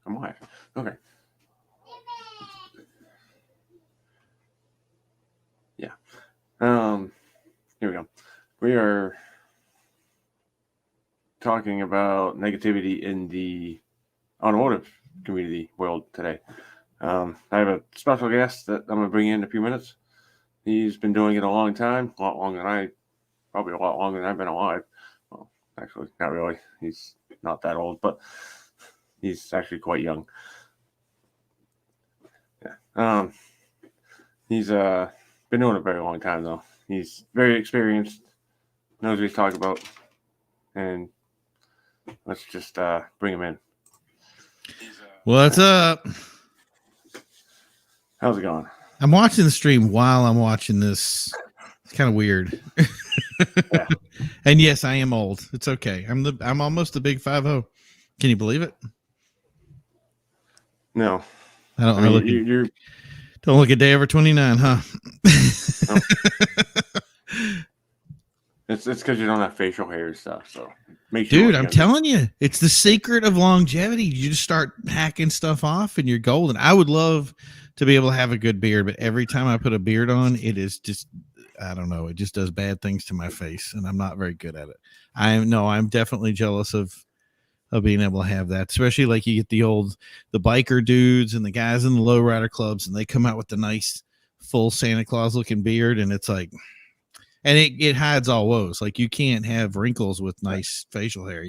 I'm live. Okay. Yeah. Here we go. We are talking about negativity in the automotive community world today. I have a special guest that I'm going to bring in a few minutes. He's been doing it a long time, a lot longer than probably a lot longer than I've been alive. Well, actually, not really. He's not that old, but he's actually quite young. Yeah. He's been doing it a very long time, though. He's very experienced, knows what he's talking about, and let's just bring him in. What's up? How's it going? I'm watching the stream while I'm watching this. It's kind of weird. Yeah. And yes, I am old. It's okay. I'm almost a big 50. Can you believe it? No. I don't. Don't look a day over 29, huh? No. It's because you don't have facial hair and stuff. So make sure. Dude, I'm telling you, it's the secret of longevity. You just start hacking stuff off and you're golden. I would love to be able to have a good beard, but every time I put a beard on, it is just, I don't know, it just does bad things to my face, and I'm not very good at it. I'm definitely jealous of being able to have that, especially like you get the biker dudes and the guys in the lowrider clubs, and they come out with the nice full Santa Claus looking beard, and it's like, and it hides all woes. Like, you can't have wrinkles with nice facial hair,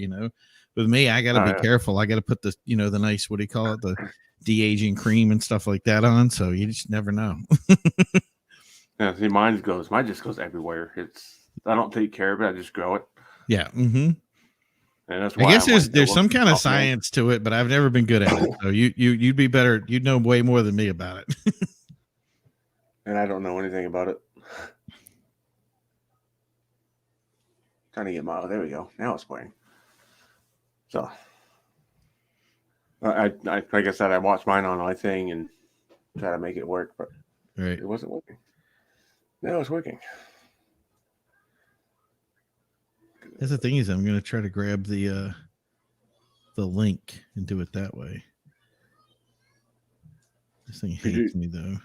With me, I got to be careful. I got to put the nice, what do you call it? The de-aging cream and stuff like that on. So you just never know. Yeah. See, mine just goes everywhere. I don't take care of it. I just grow it. Yeah. Mm-hmm. And that's why I guess there's some kind of science to it, but I've never been good at it. So you'd be better. You'd know way more than me about it. And I don't know anything about it. Trying to get there we go. Now it's playing. So, I like I said, I watched mine on my thing and try to make it work, but It wasn't working. Now it's working. That's the thing is, I'm going to try to grab the link and do it that way. This thing hates me though.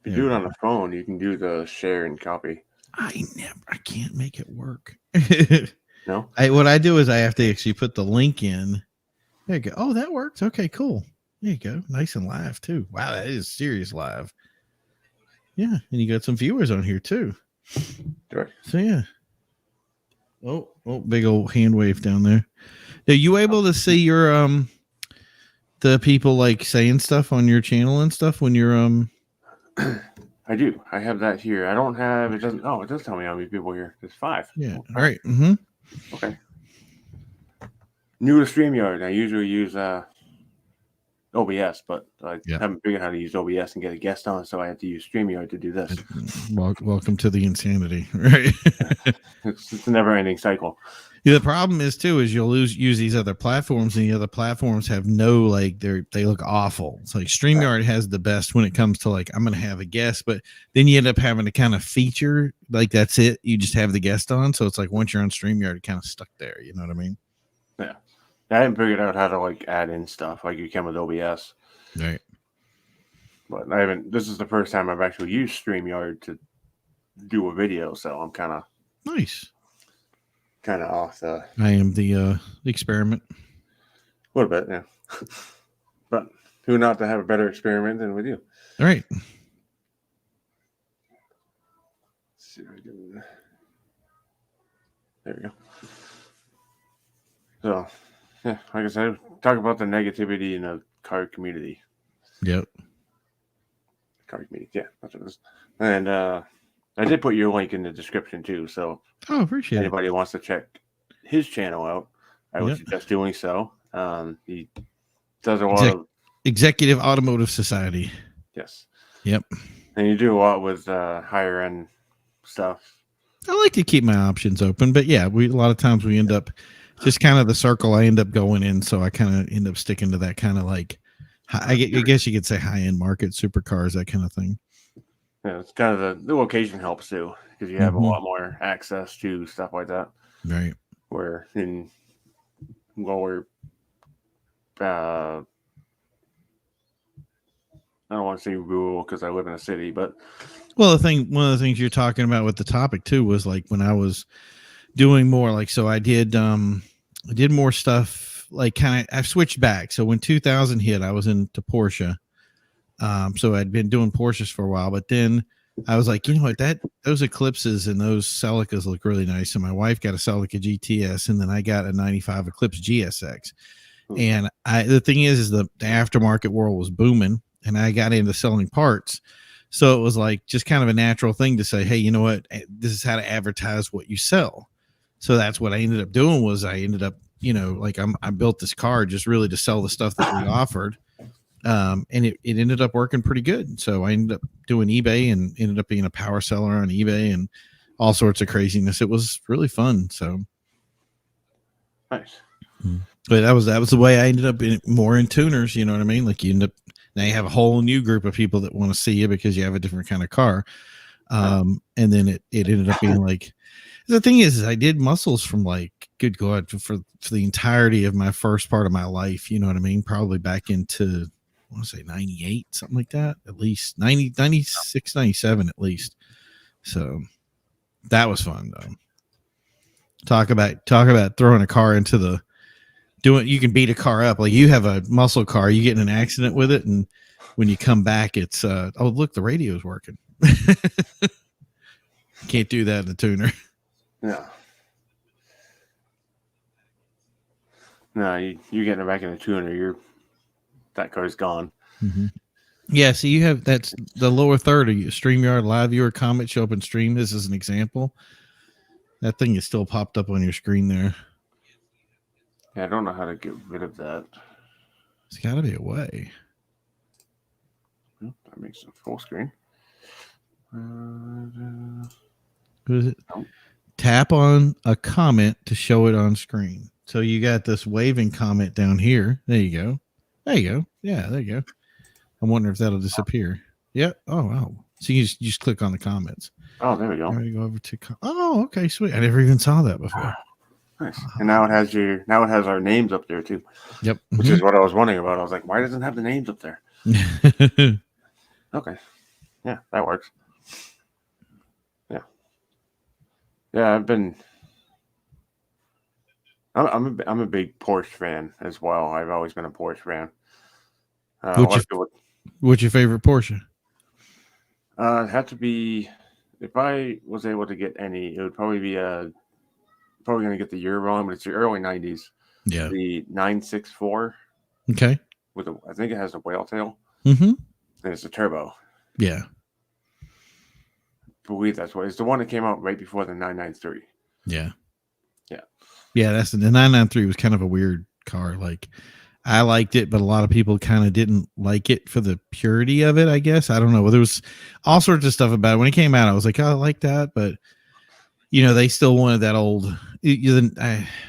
If you do it on the phone, you can do the share and copy. I can't make it work. No? What I do is I have to actually put the link in. There you go. Oh, that works. Okay, cool. There you go. Nice and live too. Wow, that is serious live. Yeah, and you got some viewers on here too. Sure. So yeah. Oh, big old hand wave down there. Are you able to see your the people like saying stuff on your channel and stuff when you're I do. I have that here. I don't have it. Doesn't. Oh, it does tell me how many people here. There's 5. Yeah. All right. Mm-hmm. Okay. New to StreamYard. I usually use OBS, but I haven't figured out how to use OBS and get a guest on, so I have to use StreamYard to do this. Welcome to the insanity, right? It's a never-ending cycle. Yeah, the problem is you'll use these other platforms, and the other platforms have no, like, they look awful. It's like StreamYard has the best when it comes to, like, I'm going to have a guest, but then you end up having to kind of feature, like, that's it. You just have the guest on, so it's like once you're on StreamYard, it kind of stuck there. You know what I mean? Yeah. I haven't figured out how to, like, add in stuff like you can with OBS. Right. But this is the first time I've actually used StreamYard to do a video, so I'm kind of nice. Kind of off the. I am the experiment. A little bit, yeah. But who not to have a better experiment than with you? All right. Let's see if I can. There we go. So, yeah, like I said, talk about the negativity in the car community. Yep. Car community, yeah, that's what it is. And I did put your link in the description too, so appreciate anybody who wants to check his channel out, I would suggest doing so. He does a lot of Executive Automotive Society. Yes. Yep. And you do a lot with higher end stuff. I like to keep my options open, but yeah, a lot of times we end up just kind of the circle I end up going in, so I kind of end up sticking to that kind of like, I guess you could say high end market, supercars, that kind of thing. Yeah, it's kind of the location helps too, because you have a lot more access to stuff like that. Right. Where in lower I don't want to say rural because I live in a city, but Well, one of the things you're talking about with the topic too was like when I was doing more like, so I did more stuff like I've switched back. So when 2000 hit, I was into Porsche. So I'd been doing Porsches for a while, but then I was like, you know what, those Eclipses and those Celicas look really nice. So my wife got a Celica GTS, and then I got a 95 Eclipse GSX. And the thing is the aftermarket world was booming, and I got into selling parts. So it was like just kind of a natural thing to say, hey, you know what, this is how to advertise what you sell. So that's what I ended up doing was I ended up, like I built this car just really to sell the stuff that we offered. And it ended up working pretty good. So I ended up doing eBay and ended up being a power seller on eBay and all sorts of craziness. It was really fun. So nice. But that was the way I ended up more in tuners. You know what I mean? Like now you have a whole new group of people that want to see you because you have a different kind of car. And then it ended up being like, the thing is I did muscles from like, good God, for the entirety of my first part of my life. You know what I mean? Probably back into, I want to say 98, something like that, at least 96, 97 at least. So that was fun though. Talk about throwing a car into you can beat a car up. Like you have a muscle car, you get in an accident with it, and when you come back, it's oh look, the radio's working. Can't do that in the tuner. No, you getting it back in the tuner, that car's gone. Mm-hmm. Yeah, so you have that's the lower third of StreamYard live viewer comment show up in stream. This is an example. That thing is still popped up on your screen there. Yeah, I don't know how to get rid of that. It's got to be a way. That makes it full screen. What is it? Oh. Tap on a comment to show it on screen. So you got this waving comment down here. There you go. There you go. Yeah, there you go. I'm wondering if that'll disappear. Yeah. Oh, wow. So you just click on the comments. Oh, there we go. There you go over to. Oh, okay, sweet. I never even saw that before. Nice. And now it has our names up there too. Yep. Which is what I was wondering about. I was like, why doesn't it have the names up there? Okay. Yeah, that works. Yeah. Yeah, I'm a big Porsche fan as well. I've always been a Porsche fan. What's your favorite Porsche? It had to be, if I was able to get any, it would probably be probably going to get the year wrong, but it's the early 90s. Yeah. The 964. Okay. I think it has a whale tail. Mm-hmm. And it's a turbo. Yeah. I believe that's what it's the one that came out right before the 993. Yeah. Yeah. Yeah. The 993 was kind of a weird car. Like I liked it, but a lot of people kind of didn't like it for the purity of it, I guess. I don't know. There was all sorts of stuff about it. When it came out, I was like, oh, I like that. But, they still wanted that old. The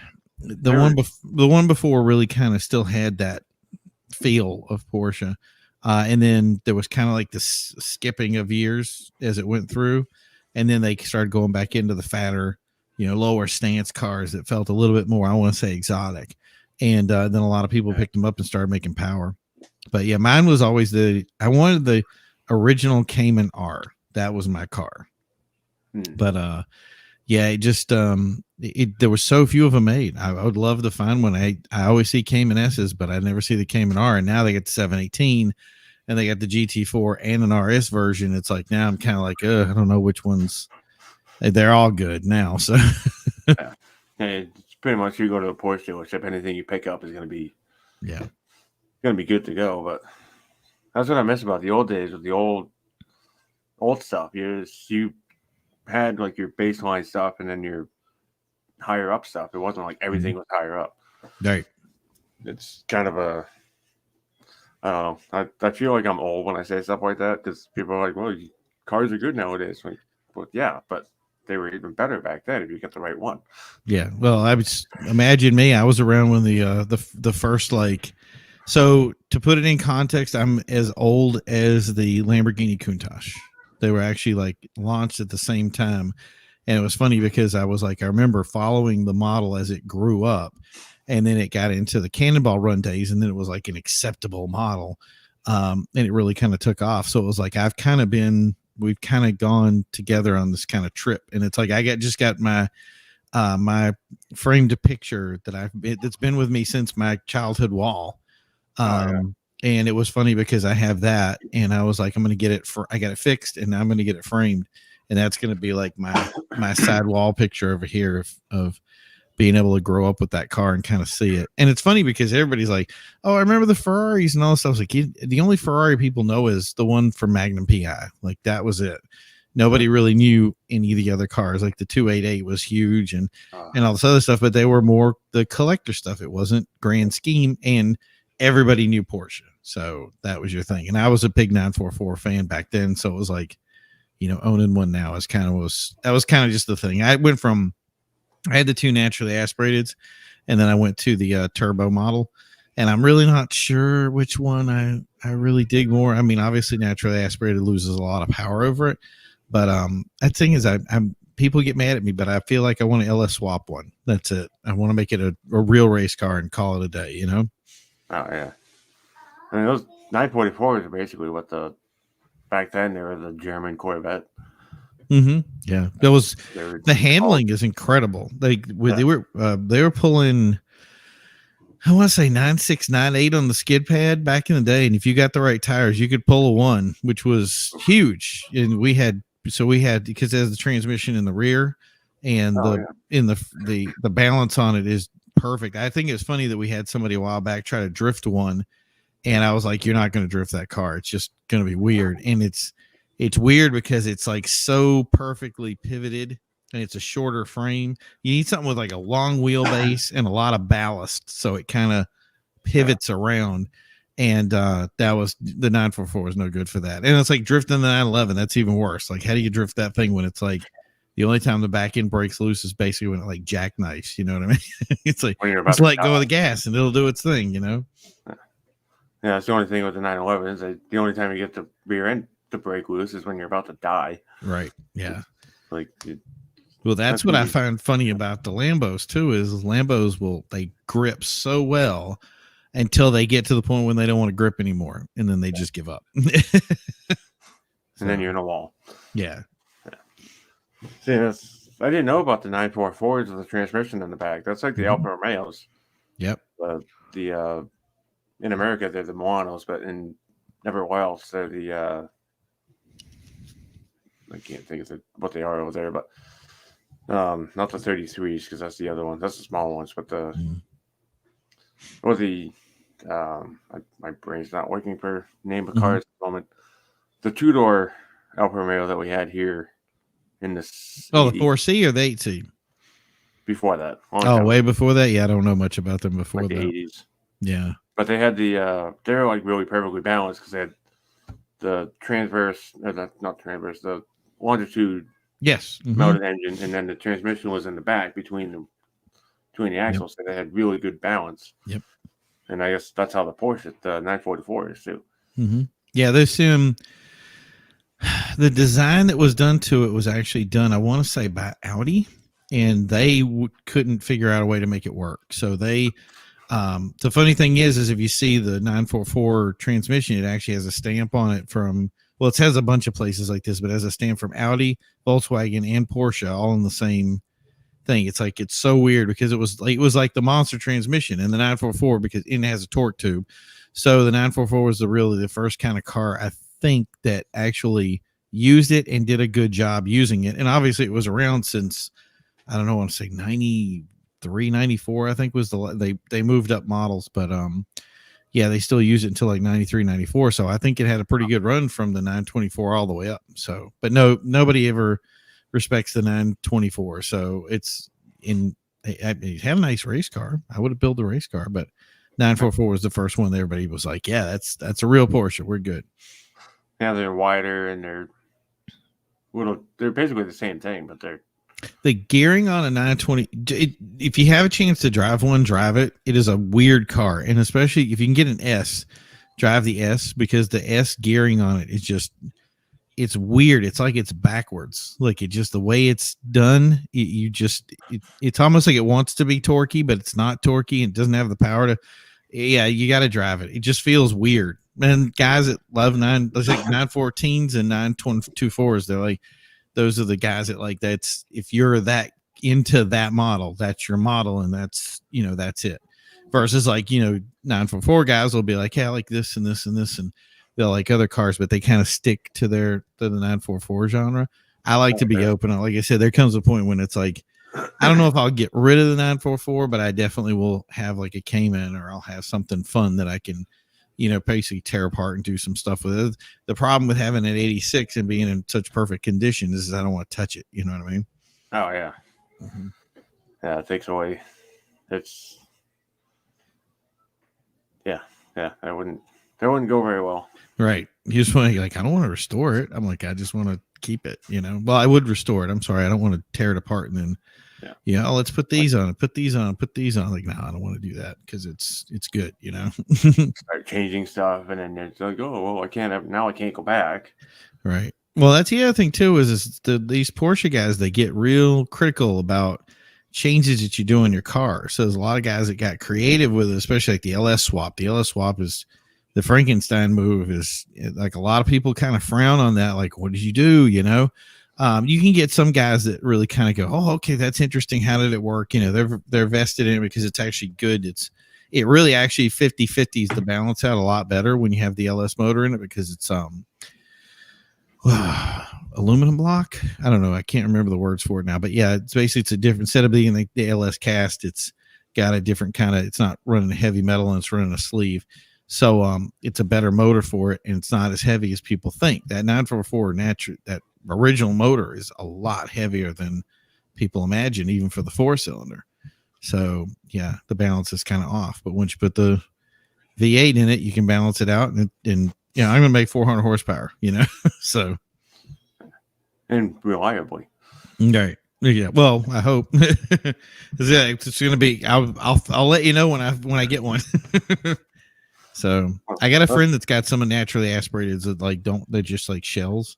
one before really kind of still had that feel of Porsche. And then there was kind of like this skipping of years as it went through. And then they started going back into the fatter, lower stance cars that felt a little bit more, I want to say, exotic. And then a lot of people picked them up and started making power. But yeah, mine was always I wanted the original Cayman R. That was my car. But yeah, it just there were so few of them made. I would love to find one. I always see Cayman S's, but I never see the Cayman R. And now they get the 718 and they got the GT4 and an RS version. It's like now I'm kind of like, I don't know which ones. They're all good now. So yeah. It's pretty much you go to a Porsche dealership, anything you pick up is going to be good to go. But that's what I miss about the old days with the old stuff. You had like your baseline stuff and then your higher up stuff. It wasn't like everything was higher up. Right. It's kind of I don't know. I feel like I'm old when I say stuff like that because people are like, well, cars are good nowadays. Like, well, yeah, but they were even better back then if you get the right one. Yeah. Well, I was imagine me. I was around when the first so to put it in context, I'm as old as the Lamborghini Countach. They were actually like launched at the same time. And it was funny because I remember following the model as it grew up, and then it got into the Cannonball Run days, and then it was like an acceptable model. And it really kind of took off. So it was like we've kind of gone together on this kind of trip, and it's like just got my my framed picture that's been with me since my childhood wall. And it was funny because I have that, and I was like, I got it fixed, and I'm going to get it framed, and that's going to be like my side wall picture over here of being able to grow up with that car and kind of see it. And it's funny because everybody's like, oh, I remember the Ferraris and all this stuff. I was like, the only Ferrari people know is the one from Magnum PI. Like, that was it. Nobody really knew any of the other cars. Like the 288 was huge and all this other stuff, but they were more the collector stuff. It wasn't grand scheme, and everybody knew Porsche. So that was your thing. And I was a big 944 fan back then. So it was like, owning one now that was kind of just the thing. I had the two naturally aspirateds, and then I went to the turbo model, and I'm really not sure which one I really dig more. I mean, obviously naturally aspirated loses a lot of power over it, but that thing is, I'm people get mad at me, but I feel like I want an LS swap one. That's it. I want to make it a real race car and call it a day, Oh yeah. I mean, those 944s are basically back then they were the German Corvette. Mm-hmm. Yeah, the handling is incredible. Like they were pulling, I want to say 9.6, 9.8 on the skid pad back in the day, and if you got the right tires, you could pull a 1, which was huge. And we had because there's the transmission in the rear, and the balance on it is perfect. I think it's funny that we had somebody a while back try to drift one, and I was like, you're not going to drift that car. It's just going to be weird. And it's weird because it's like so perfectly pivoted, and it's a shorter frame. You need something with like a long wheelbase and a lot of ballast, so it kind of pivots around. And that was the 944 was no good for that. And it's like drifting the 911. That's even worse. Like, how do you drift that thing when it's like the only time the back end breaks loose is basically when it like jackknifes? You know what I mean? It's like just let go of the gas and it'll do its thing. Yeah, that's the only thing with the 911 is that the only time you get the rear end to break loose is when you're about to die. Right. Yeah. Well, that's what I find funny about the Lambos too, is Lambos they grip so well until they get to the point when they don't want to grip anymore, and then they just give up. And then you're in a wall. Yeah. See, I didn't know about the 944s with the transmission in the back. That's like the Alfa Romeos. Yep. In America they're the Milanos, but in everywhere else they're the I can't think of what they are over there, but not the 33s, because that's the other one. That's the small ones, but my brain's not working for name of cars at the moment. The 2-door Alfa Romeo that we had here in this. Oh, the 4C or the 8C? Before that. Way before that? Yeah, I don't know much about them before the that. 80s. Yeah. But they had they're like really perfectly balanced because they had the the longitude mounted engine, and then the transmission was in the back between the axles, so they had really good balance. Yep. And I guess that's how the Porsche, the 944 is too. Mm-hmm. Yeah, there's the design that was done to it was actually done, I want to say, by Audi, and they couldn't figure out a way to make it work. So they, the funny thing is if you see the 944 transmission, it actually has a stamp on it from, well, it has a bunch of places like this, but it has a stamp from Audi, Volkswagen, and Porsche all in the same thing. It's like, it's so weird because it was like the monster transmission in the 944 because it has a torque tube. So the 944 was the first kind of car I think that actually used it and did a good job using it. And obviously it was around since, I don't know, I want to say 93, 94, I think was they moved up models, but yeah, they still use it until like 93, 94. So I think it had a pretty good run from the 924 all the way up. So, but nobody ever respects the 924. So it had a nice race car. I would have built a race car, but 944 was the first one that everybody was like, yeah, that's a real Porsche. We're good. Yeah, they're wider and they're basically the same thing, but the gearing on a 920. If you have a chance to drive one, drive it. It is a weird car, and especially if you can get an S, drive the S, because the S gearing on it is just, it's weird. It's like it's backwards. Like it just the way it's done. It's almost like it wants to be torquey, but it's not torquey and it doesn't have the power to. Yeah, you got to drive it. It just feels weird. And guys that love let's say 914s and 924s, they're like, those are the guys that like that's if you're that into that model, that's your model, and that's that's it. Versus like 944 guys will be like, yeah, I like this and this and this, and they'll like other cars, but they kind of stick to the 944 genre. I like to be open. Like I said, there comes a point when it's like, I don't know if I'll get rid of the 944, but I definitely will have like a Cayman, or I'll have something fun that I can, basically tear apart and do some stuff with it. The problem with having an 86 and being in such perfect condition is I don't want to touch it. You know what I mean? Oh yeah. Mm-hmm. Yeah, it takes away. It's yeah. That wouldn't go very well. Right. You just want to like, I don't want to restore it. I'm like, I just want to keep it, Well, I would restore it. I'm sorry. I don't want to tear it apart and then let's put these on, put these on. Like, no, I don't want to do that because it's good, Start changing stuff and then it's like, oh well, I can't go back. Right. Well, that's the other thing too, is these Porsche guys, they get real critical about changes that you do in your car. So there's a lot of guys that got creative with it, especially like the LS swap. The LS swap is the Frankenstein move. Is like a lot of people kind of frown on that. Like, what did you do? You can get some guys that really kind of go, oh, okay, that's interesting. How did it work? They're vested in it because it's actually good. It really actually 50-50s the balance out a lot better when you have the LS motor in it, because it's aluminum block. I don't know. I can't remember the words for it now, but yeah, it's a different, instead of being like the LS cast, it's got a different kind of, it's not running heavy metal and it's running a sleeve. So it's a better motor for it, and it's not as heavy as people think. That 944 that original motor is a lot heavier than people imagine, even for the 4-cylinder. So yeah, the balance is kind of off. But once you put the V8 in it, you can balance it out, and I'm going to make 400 horsepower. So and reliably. Right. Yeah. Well, I hope it's going to be. I'll let you know when I get one. So I got a friend that's got some naturally aspirated that they're just like shells.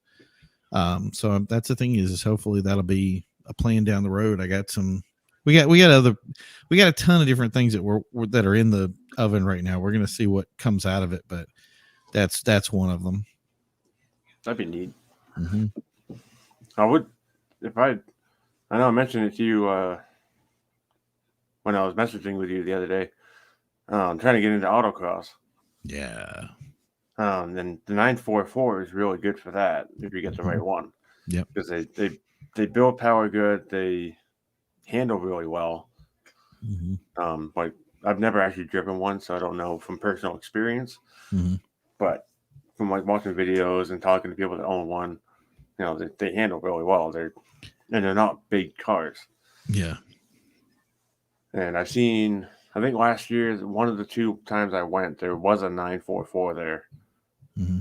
So that's the thing is hopefully that'll be a plan down the road. I got some, we got a ton of different things that are in the oven right now. We're going to see what comes out of it, but that's one of them. That'd be neat. Mm-hmm. I know I mentioned it to you when I was messaging with you the other day. I'm trying to get into autocross. Yeah. Then the 944 is really good for that if you get the right one. Yep. Because they build power good, they handle really well. Mm-hmm. Like I've never actually driven one, so I don't know from personal experience. Mm-hmm. But from like watching videos and talking to people that own one, they handle really well. They're not big cars. Yeah. And I've seen, I think last year, one of the 2 times I went, there was a 944 there. Mm-hmm.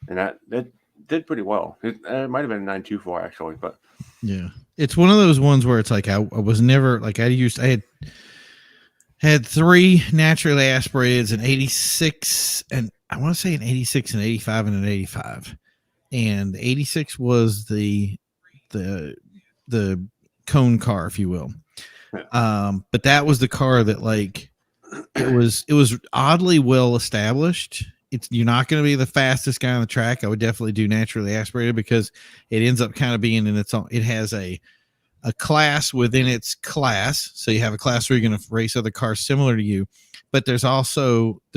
And that did pretty well. It might have been a 924 actually, but yeah, it's one of those ones where it's like I was never like I had 3 naturally aspirated, an 86, and I want to say an 86, an 85, and an 85. And the 86 was the cone car, if you will. Yeah. But that was the car that like it was oddly well established. You're not going to be the fastest guy on the track. I would definitely do naturally aspirated because it ends up kind of being in its own. It has a class within its class. So you have a class where you're going to race other cars similar to you, but there's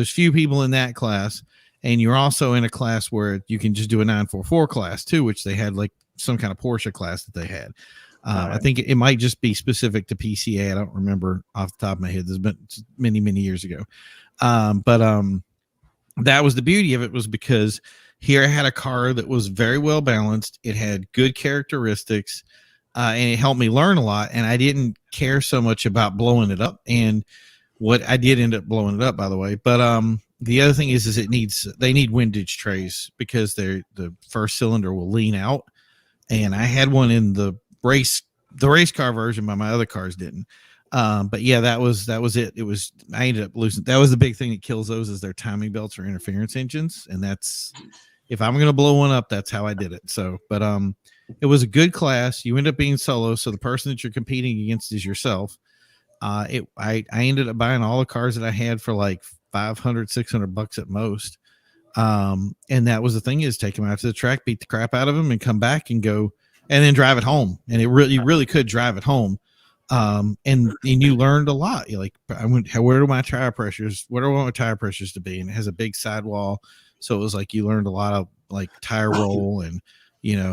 few people in that class. And you're also in a class where you can just do a 944 class too, which they had like some kind of Porsche class that they had. Right. I think it might just be specific to PCA. I don't remember off the top of my head. This has been many, many years ago. But that was the beauty of it, was because here I had a car that was very well balanced. It had good characteristics, and it helped me learn a lot. And I didn't care so much about blowing it up. And what I did end up blowing it up, by the way. But the other thing is they need windage trays because the first cylinder will lean out. And I had one in the race car version, but my other cars didn't. But yeah, that was it. I ended up losing. That was the big thing that kills those is their timing belts or interference engines. And that's if I'm going to blow one up, that's how I did it. So, but it was a good class. You end up being solo, so the person that you're competing against is yourself. I ended up buying all the cars that I had for like $500-$600 at most. And that was the thing, is take them out to the track, beat the crap out of them, and come back and go, and then drive it home. And you really could drive it home. And you learned a lot. You're like, where do my tire pressures? What do I want my tire pressures to be? And it has a big sidewall, so it was like you learned a lot of like tire roll, and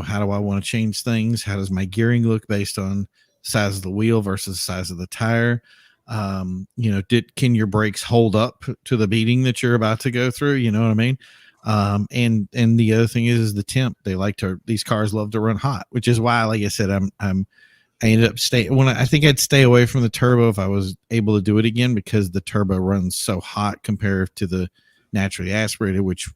how do I want to change things? How does my gearing look based on size of the wheel versus the size of the tire? Can your brakes hold up to the beating that you're about to go through? You know what I mean? And the other thing is the temp. These cars love to run hot, which is why, like I said, I ended up I think I'd stay away from the turbo if I was able to do it again, because the turbo runs so hot compared to the naturally aspirated, which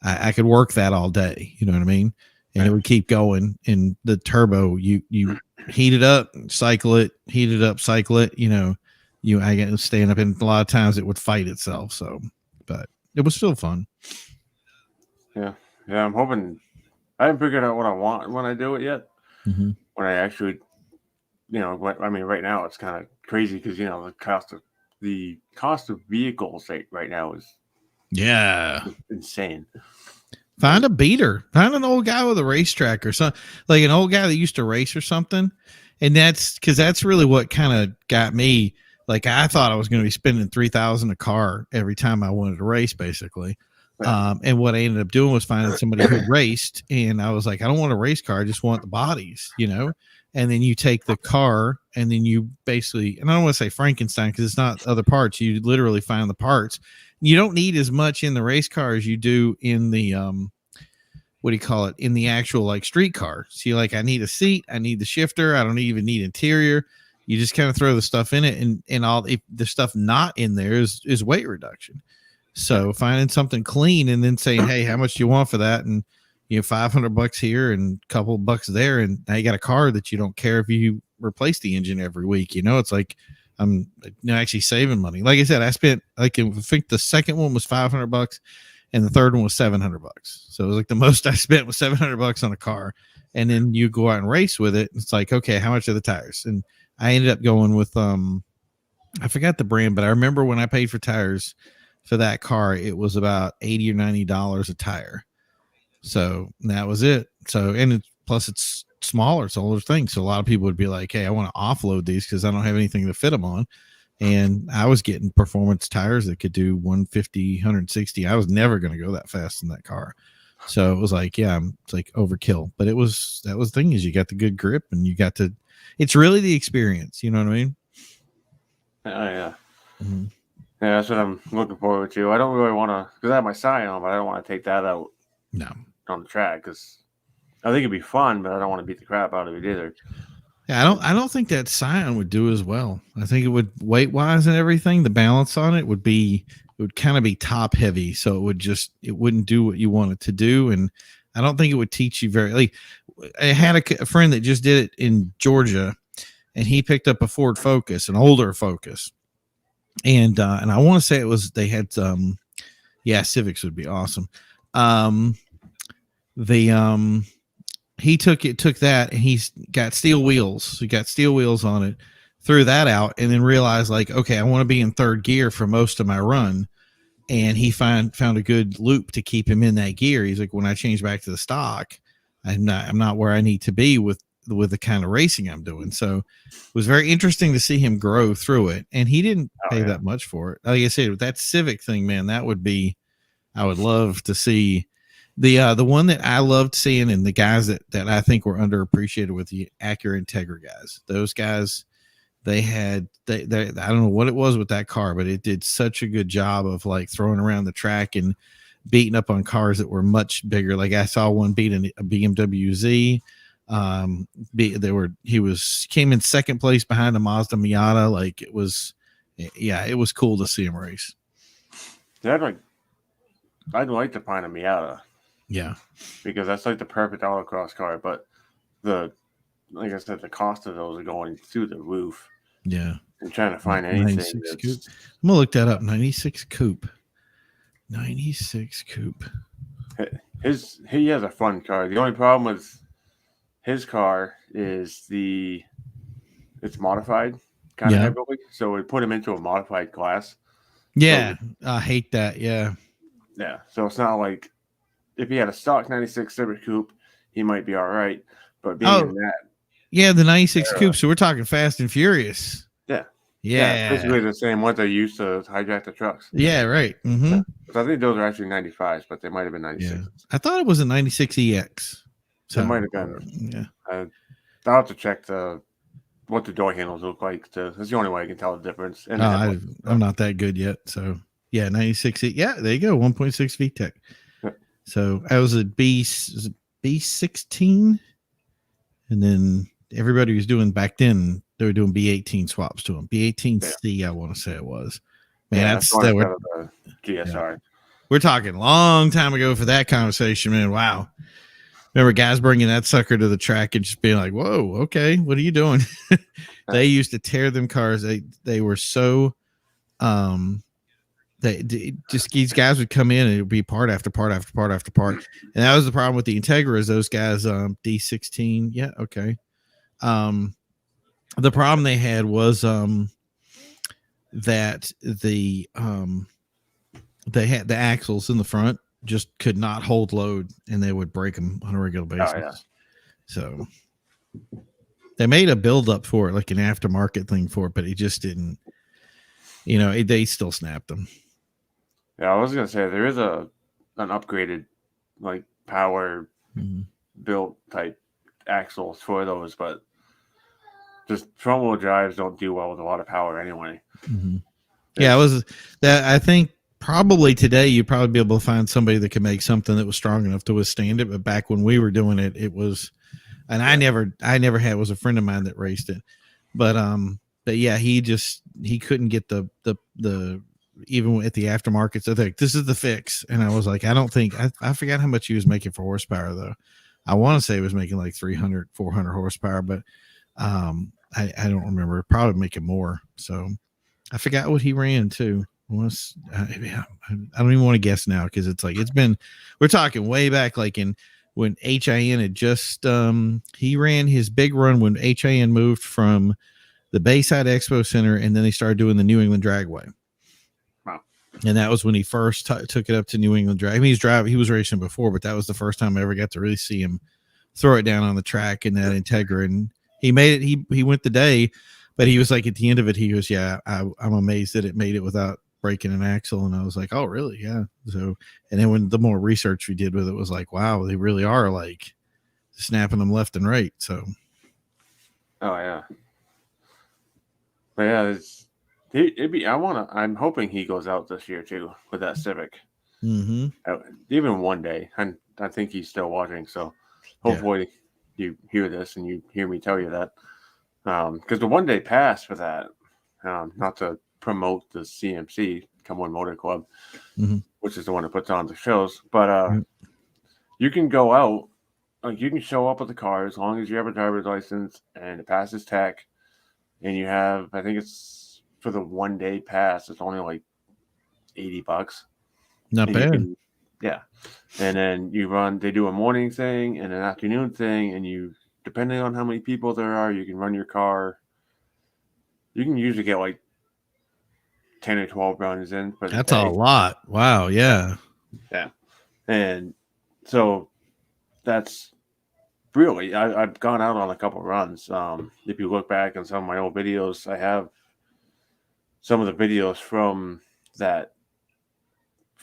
I could work that all day. You know what I mean? And it would keep going. And the turbo, you heat it up, cycle it, heat it up, cycle it. I get staying up, and a lot of times it would fight itself. So, but it was still fun. Yeah. I'm hoping. I haven't figured out what I want when I do it yet. Mm-hmm. When I actually, right now it's kind of crazy because the cost of vehicles right now is insane. Find a beater. Find an old guy with a racetrack or something, like an old guy that used to race or something. And that's really what kind of got me. Like, I thought I was going to be spending $3,000 a car every time I wanted to race, basically. Right. And what I ended up doing was finding somebody who raced, and I was like, I don't want a race car. I just want the bodies, And then you take the car, and then you basically, and I don't want to say Frankenstein because it's not other parts. You literally find the parts. You don't need as much in the race car as you do in the in the actual like street car. See, like, I need a seat, I need the shifter, I don't even need interior. You just kind of throw the stuff in it, and all the stuff not in there is weight reduction. So finding something clean and then saying, hey, how much do you want for that? And $500 here and a couple of bucks there, and now you got a car that you don't care if you replace the engine every week. It's like I'm actually saving money. Like I said, I spent, I think the second one was $500 and the third one was $700. So it was like the most I spent was $700 on a car. And then you go out and race with it. It's like, okay, how much are the tires? And I ended up going with I forgot the brand, but I remember when I paid for tires for that car, it was about $80 or $90 a tire. So that was it. So, and plus it's smaller, it's older thing. So a lot of people would be like, hey, I want to offload these because I don't have anything to fit them on. And I was getting performance tires that could do 150, 160. I was never going to go that fast in that car. So it was like, it's like overkill. But that was the thing, is you got the good grip, and it's really the experience. You know what I mean? Yeah. Mm-hmm. Yeah, that's what I'm looking forward to. I don't really want to, because I have my Scion, but I don't want to take that out on the track, because I think it'd be fun, but I don't want to beat the crap out of it either. Yeah, I don't think that Scion would do as well. I think it would, weight wise and everything, the balance on it would kind of be top heavy. So it wouldn't do what you want it to do. And I don't think it would teach you I had a friend that just did it in Georgia, and he picked up a Ford Focus, an older Focus. And I want to say they had Civics would be awesome. He took that, and he's got steel wheels. So he got steel wheels on it, threw that out, and then realized, like, okay, I want to be in third gear for most of my run. And he found a good loop to keep him in that gear. He's like, when I change back to the stock, I'm not where I need to be with the kind of racing I'm doing. So it was very interesting to see him grow through it. And he didn't pay that much for it. Like I said, with that Civic thing, man, I would love to see the one that I loved seeing, and the guys that I think were underappreciated with the Acura Integra guys. Those guys, they I don't know what it was with that car, but it did such a good job of like throwing around the track and beating up on cars that were much bigger. Like I saw one beat a BMW Z. He came in second place behind a Mazda Miata. Like it was cool to see him race. Yeah, I'd like to find a Miata. Yeah, because that's like the perfect autocross car. But like I said, the cost of those are going through the roof. Yeah, and trying to find anything. I'm gonna look that up. 96 coupe. 96 coupe. He has a fun car. The only problem with his car is it's modified kind of Yeah. heavily, so we put him into a modified class. Yeah. So I hate that. Yeah. yeah, so it's not like if he had a stock '96 Civic Coupe, he might be all right. But being in Oh, that yeah. The 96 era, Coupe. So we're talking Fast and Furious. yeah, yeah, it's Yeah. basically the same ones they used to hijack the trucks. Yeah. Right. Yeah. Mm-hmm. So I think those are actually '95s, but they might have been Yeah. '96s. I thought it was a 96 EX. It So, might have been. yeah. I'll have to check what the door handles look like. That's the only way I can tell the difference. And No, the headlights. I'm not that good yet. So, yeah, 96. Yeah, there you go. 1.6 VTEC. Yeah. So I was at B16. And then everybody was doing back then, they were doing B18 swaps to them. B18C, I want to say it was. Man, Yeah, that's going that. instead of the GSR. We're talking long time ago for that conversation, man. Wow. Remember guys bringing that sucker to the track and just being like, whoa, okay, what are you doing? They used to tear them cars. They were so just these guys would come in and it would be part after part after part after part. And that was the problem with the Integra is those guys D16. Yeah, okay. The problem they had was that they had the axles in the front just could not hold load and they would break them on a regular basis. Oh, yeah. So they made a build up for it, like an aftermarket thing for it, but it just didn't, they still snapped them. Yeah, I was gonna say there is an upgraded like power built type axles for those, but just front wheel drives don't do well with a lot of power anyway. Mm-hmm. Yeah, it was that. I think probably today you'd probably be able to find somebody that could make something that was strong enough to withstand it. But back when we were doing it, it was, and I never had, was a friend of mine that raced it, but yeah, he couldn't get the even at the aftermarket. So like, this is the fix. And I was like, I don't think, I forgot how much he was making for horsepower though. I want to say he was making like 300, 400 horsepower, but I don't remember, probably making more. So I forgot what he ran too. I don't even want to guess now. Cause it's like, we're talking way back, like when HIN had just, he ran his big run when HIN moved from the Bayside Expo Center. And then they started doing the New England Dragway. Wow. And that was when he first took it up to New England Drag. I mean, he was racing before, but that was the first time I ever got to really see him throw it down on the track in that Integra. And he made it. He went the day, but he was like, at the end of it, he goes, yeah, I'm amazed that it made it without breaking an axle. And I was like, oh, really? Yeah. So, and then when the more research we did with it was like, wow, they really are like snapping them left and right. So, oh yeah, but yeah, I'm hoping he goes out this year too with that Civic. Even one day, and I think he's still watching. So hopefully you hear this and you hear me tell you that. Because the one day pass for that, not to promote the CMC, Come One Motor Club, which is the one that puts on the shows, but you can go out, you can show up with the car as long as you have a driver's license and it passes tech, and you have, I think it's for the one day pass, it's only like $80. Not bad. Yeah. And then they do a morning thing and an afternoon thing, and depending on how many people there are, you can run your car. You can usually get like 10 or 12 runs in. That's a lot. Wow. Yeah. Yeah. And so that's really, I've gone out on a couple runs. If you look back on some of my old videos, I have some of the videos from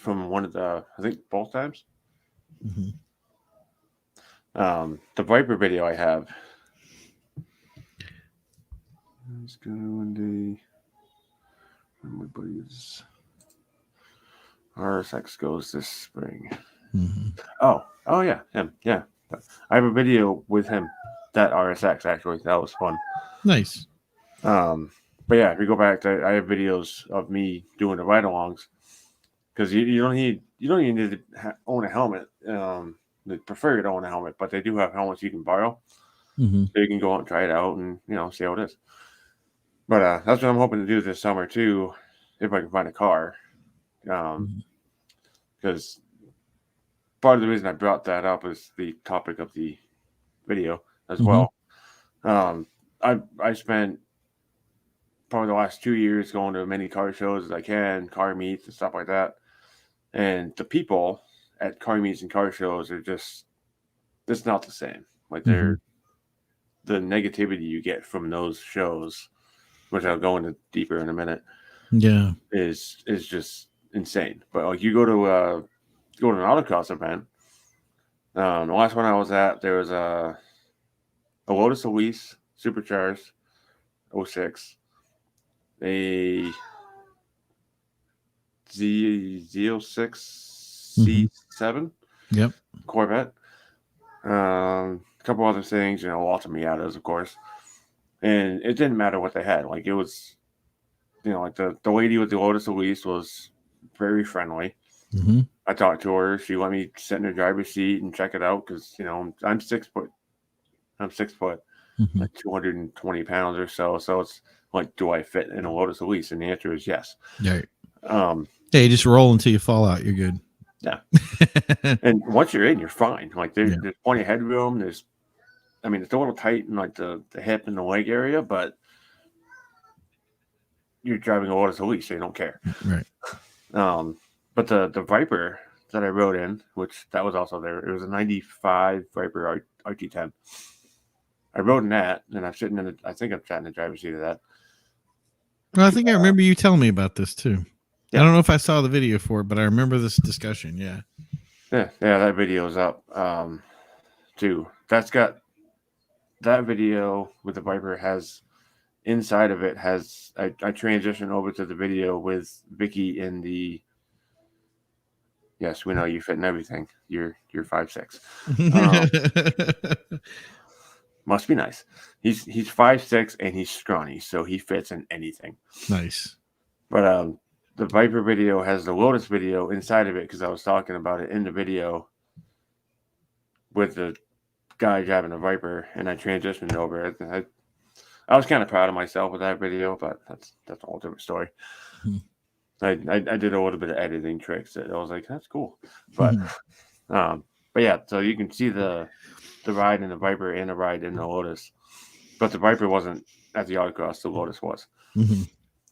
one of the, I think both times. The Viper video I have. Let's go one day. My buddy's RSX goes this spring. Oh yeah, him. Yeah, I have a video with him. That RSX actually, that was fun. Nice. But yeah, if you go back, I have videos of me doing the ride-alongs, because you don't even need to own a helmet. They prefer you to own a helmet, but they do have helmets you can borrow, so you can go out and try it out and see how it is. But that's what I'm hoping to do this summer too, if I can find a car, because part of the reason I brought that up is the topic of the video as Mhm. well. I spent probably the last 2 years going to as many car shows as I can, car meets and stuff like that. And the people at car meets and car shows are just not the same. Like Mhm. the negativity you get from those shows, which I'll go into deeper in a minute, Yeah. is just insane. But like you go to an autocross event. The last one I was at, there was a Lotus Elise supercharged 06, a Z06 C7 Yep. Corvette, a couple other things, lots of Miatas, of course. And it didn't matter what they had. Like it was, like the lady with the Lotus Elise was very friendly. Mm-hmm. I talked to her. She let me sit in her driver's seat and check it out because I'm 6 foot. I'm 6 foot, Mm-hmm. like 220 pounds or so. So it's like, do I fit in a Lotus Elise? And the answer is yes. Right. Um, Hey, you just roll until you fall out. You're good. yeah. And once you're in, you're fine. Like there's plenty of headroom. It's a little tight in like the hip and the leg area, but you're driving a Lotus Elise, so you don't care. Right. But the Viper that I rode in, which that was also there, it was a 95 Viper RT10. I rode in that, and I'm sitting I think I'm sat in the driver's seat of that. Well, I think I remember you telling me about this too. Yeah. I don't know if I saw the video for it, but I remember this discussion. Yeah. Yeah, that video's up too. That's got that video with the Viper has inside of it has I transitioned over to the video with Vicky in the yes, we know you fit in everything. You're 5'6". Must be nice. He's 5'6" and he's scrawny, so he fits in anything. Nice. But the Viper video has the Lotus video inside of it because I was talking about it in the video with the guy driving a Viper, and I transitioned over. I was kind of proud of myself with that video, but that's a whole different story. Hmm. I did a little bit of editing tricks that I was like, that's cool. But yeah, so you can see the ride in the Viper and the ride in the Lotus. But the Viper wasn't at the autocross, the Lotus was. Mm-hmm.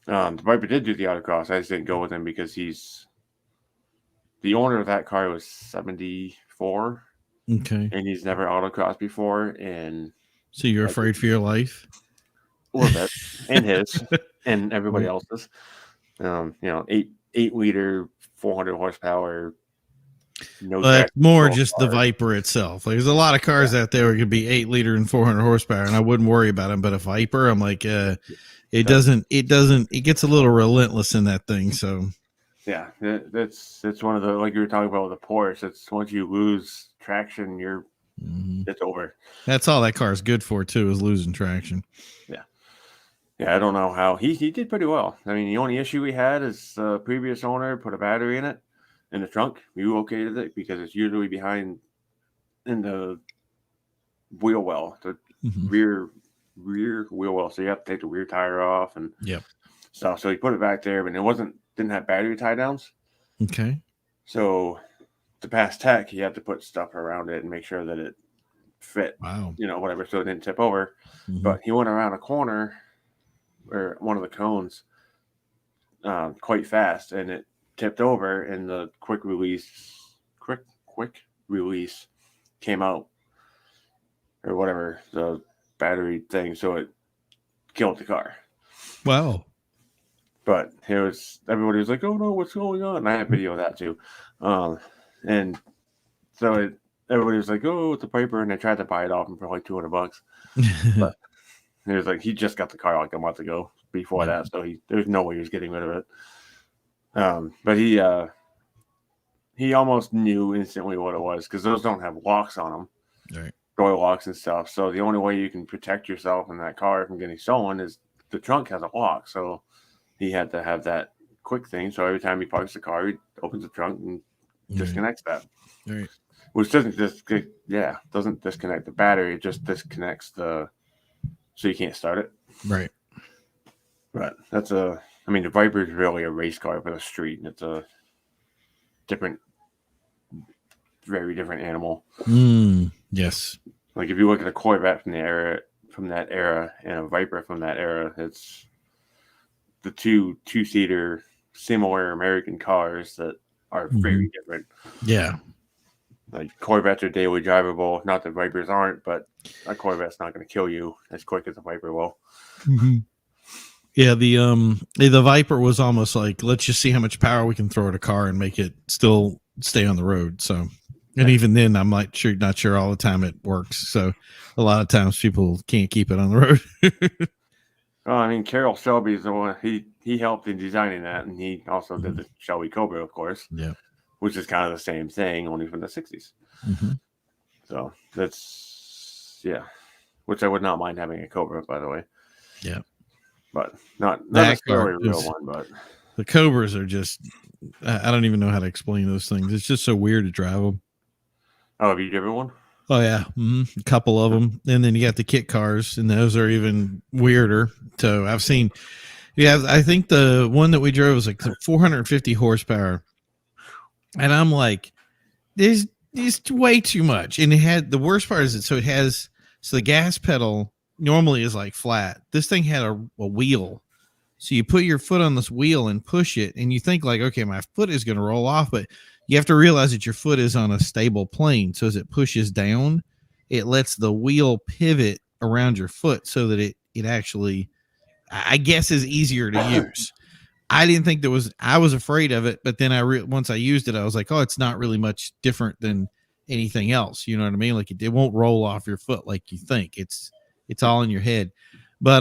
The Viper did do the autocross. I just didn't go with him because the owner of that car was 74. Okay. And he's never autocrossed before. And so you're afraid for your life? A little bit. And his and everybody else's. 8-liter, 400 horsepower. No, it's more just the Viper itself. Like, there's a lot of cars out there that could be 8-liter and 400 horsepower, and I wouldn't worry about them. But a Viper, I'm like, it gets a little relentless in that thing. So yeah, it's one of the, like you were talking about with the Porsche. It's once you lose traction, it's over. That's all that car is good for too, is losing traction. Yeah, I don't know how he did pretty well. The only issue we had is the previous owner put a battery in the trunk. We located it because it's usually behind in the wheel well, the rear wheel well. So you have to take the rear tire off and stuff. So he put it back there, but didn't have battery tie downs. Okay. So to pass tech, you have to put stuff around it and make sure that it fit. Wow. Whatever, so it didn't tip over. But he went around a corner or one of the cones quite fast, and it tipped over, and the quick release came out, or whatever, the battery thing, so it killed the car. Wow. But everybody was like, oh no, what's going on? And I have video of that too. And so everybody was like, oh, it's a Piper, and I tried to buy it off him for like $200. But he was like, he just got the car like a month ago before that, so there's no way he was getting rid of it. But he almost knew instantly what it was, because those don't have locks on them, right? Door locks and stuff. So the only way you can protect yourself in that car from getting stolen is the trunk has a lock. So he had to have that quick thing. So every time he parks the car, he opens the trunk and disconnects that. Right. Which doesn't disconnect the battery. It just disconnects so you can't start it. Right. But the Viper is really a race car for the street, and it's a different very different animal. Yes. Like if you look at a Corvette from that era, and a Viper from that era, it's the two-seater similar American cars that are very different. Yeah. Like Corvettes are daily drivable. Not that Vipers aren't, but a Corvette's not going to kill you as quick as a Viper will. Yeah, the Viper was almost like, let's just see how much power we can throw at a car and make it still stay on the road. So, and even then, I'm not sure all the time it works. So, a lot of times people can't keep it on the road. Well, I mean, Carroll Shelby's the one. He helped in designing that, and he also did the Shelby Cobra, of course. Yeah, which is kind of the same thing, only from the 60s. So that's which I would not mind having a Cobra, by the way. Yeah. But not necessarily a real one, but the Cobras are just, I don't even know how to explain those things. It's just so weird to drive them. Oh, have you driven one? Oh yeah. A couple of them. And then you got the kit cars, and those are even weirder. So I've seen, I think the one that we drove was like 450 horsepower. And I'm like, there's way too much. And it had, the worst part is so the gas pedal normally is like flat. This thing had a wheel. So you put your foot on this wheel and push it, and you think like, okay, my foot is going to roll off, but you have to realize that your foot is on a stable plane. So as it pushes down, it lets the wheel pivot around your foot so that it actually, I guess, is easier to use. I didn't think I was afraid of it, but then once I used it, I was like, oh, it's not really much different than anything else. You know what I mean? Like it won't roll off your foot like you think. It's all in your head. But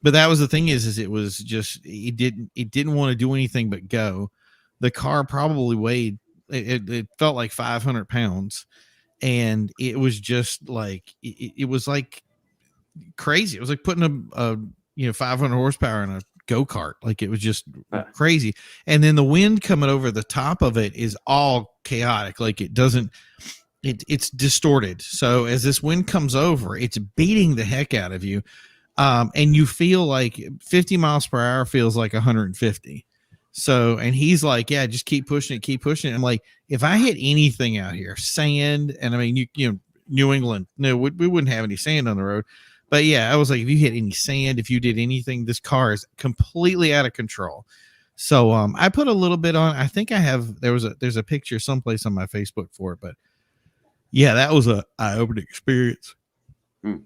that was the thing is it was just, it didn't want to do anything but go. The car probably weighed, it felt like 500 pounds, and it was just like, it was like crazy. It was like putting a 500 horsepower in a go-kart. Like it was just crazy. And then the wind coming over the top of it is all chaotic. Like it's distorted. So as this wind comes over, it's beating the heck out of you. And you feel like 50 miles per hour feels like 150. So, and he's like, yeah, just keep pushing it. I'm like, if I hit anything out here, sand, and I mean, you know, New England, no, we wouldn't have any sand on the road. But yeah, I was like, if you hit any sand, if you did anything, this car is completely out of control. So I put a little bit on. I think I have. There's a picture someplace on my Facebook for it. But yeah, that was a eye-opening experience. I'll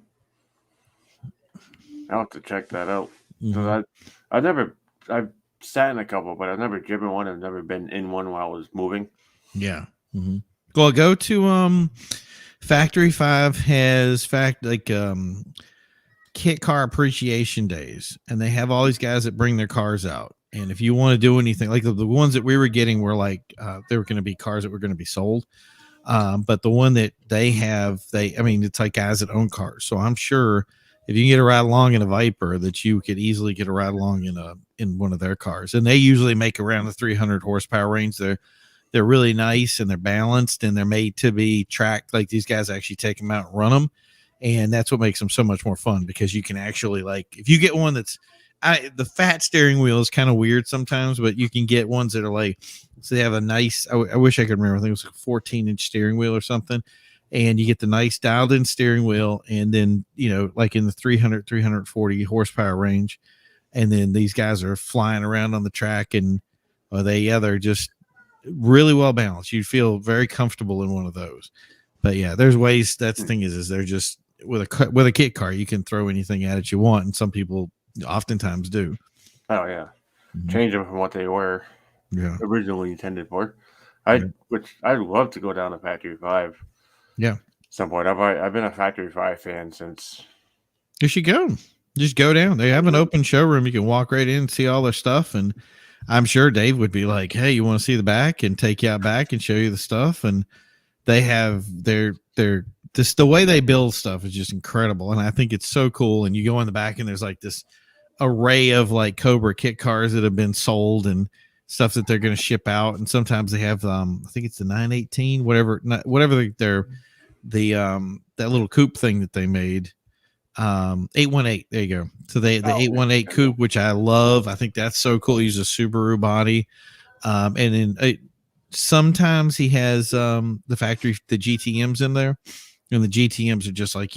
have to check that out. So I've sat in a couple, but I've never driven one. I've never been in one while I was moving. Yeah. Well, go to Factory 5 has kit car appreciation days, and they have all these guys that bring their cars out. And if you want to do anything, like the ones that we were getting were like they were going to be cars that were going to be sold. But the one that they have, it's like guys that own cars. So I'm sure if you can get a ride along in a Viper, that you could easily get a ride along in one of their cars. And they usually make around the 300 horsepower range. They're really nice, and they're balanced, and they're made to be tracked. Like these guys actually take them out and run them. And that's what makes them so much more fun, because you can actually, like, if you get one that's the fat steering wheel is kind of weird sometimes, but you can get ones that are like, so they have a nice, I wish I could remember, I think it was like a 14-inch steering wheel or something. And you get the nice dialed in steering wheel, and then, like in the 340 horsepower range. And then these guys are flying around on the track, and they're just really well balanced. You feel very comfortable in one of those. But yeah, there's ways. That's the thing is they're just with a kit car, you can throw anything at it you want, and some people oftentimes do. Oh yeah, change them from what they were originally intended for. Which I'd love to go down to Factory 5. Yeah, some point. I've been a Factory 5 fan since. You should go. Just go down. They have an open showroom. You can walk right in and see all their stuff. And I'm sure Dave would be like, hey, you want to see the back, and take you out back and show you the stuff. And they have their just the way they build stuff is just incredible. And I think it's so cool. And you go in the back, and there's like this array of like Cobra kit cars that have been sold and stuff that they're going to ship out. And sometimes they have, I think it's the 918, whatever they're that little coupe thing that they made. 818. There you go. So the 818 coupe, which I love. I think that's so cool. Use a Subaru body. And then sometimes he has the factory, the GTMs in there, and the GTMs are just like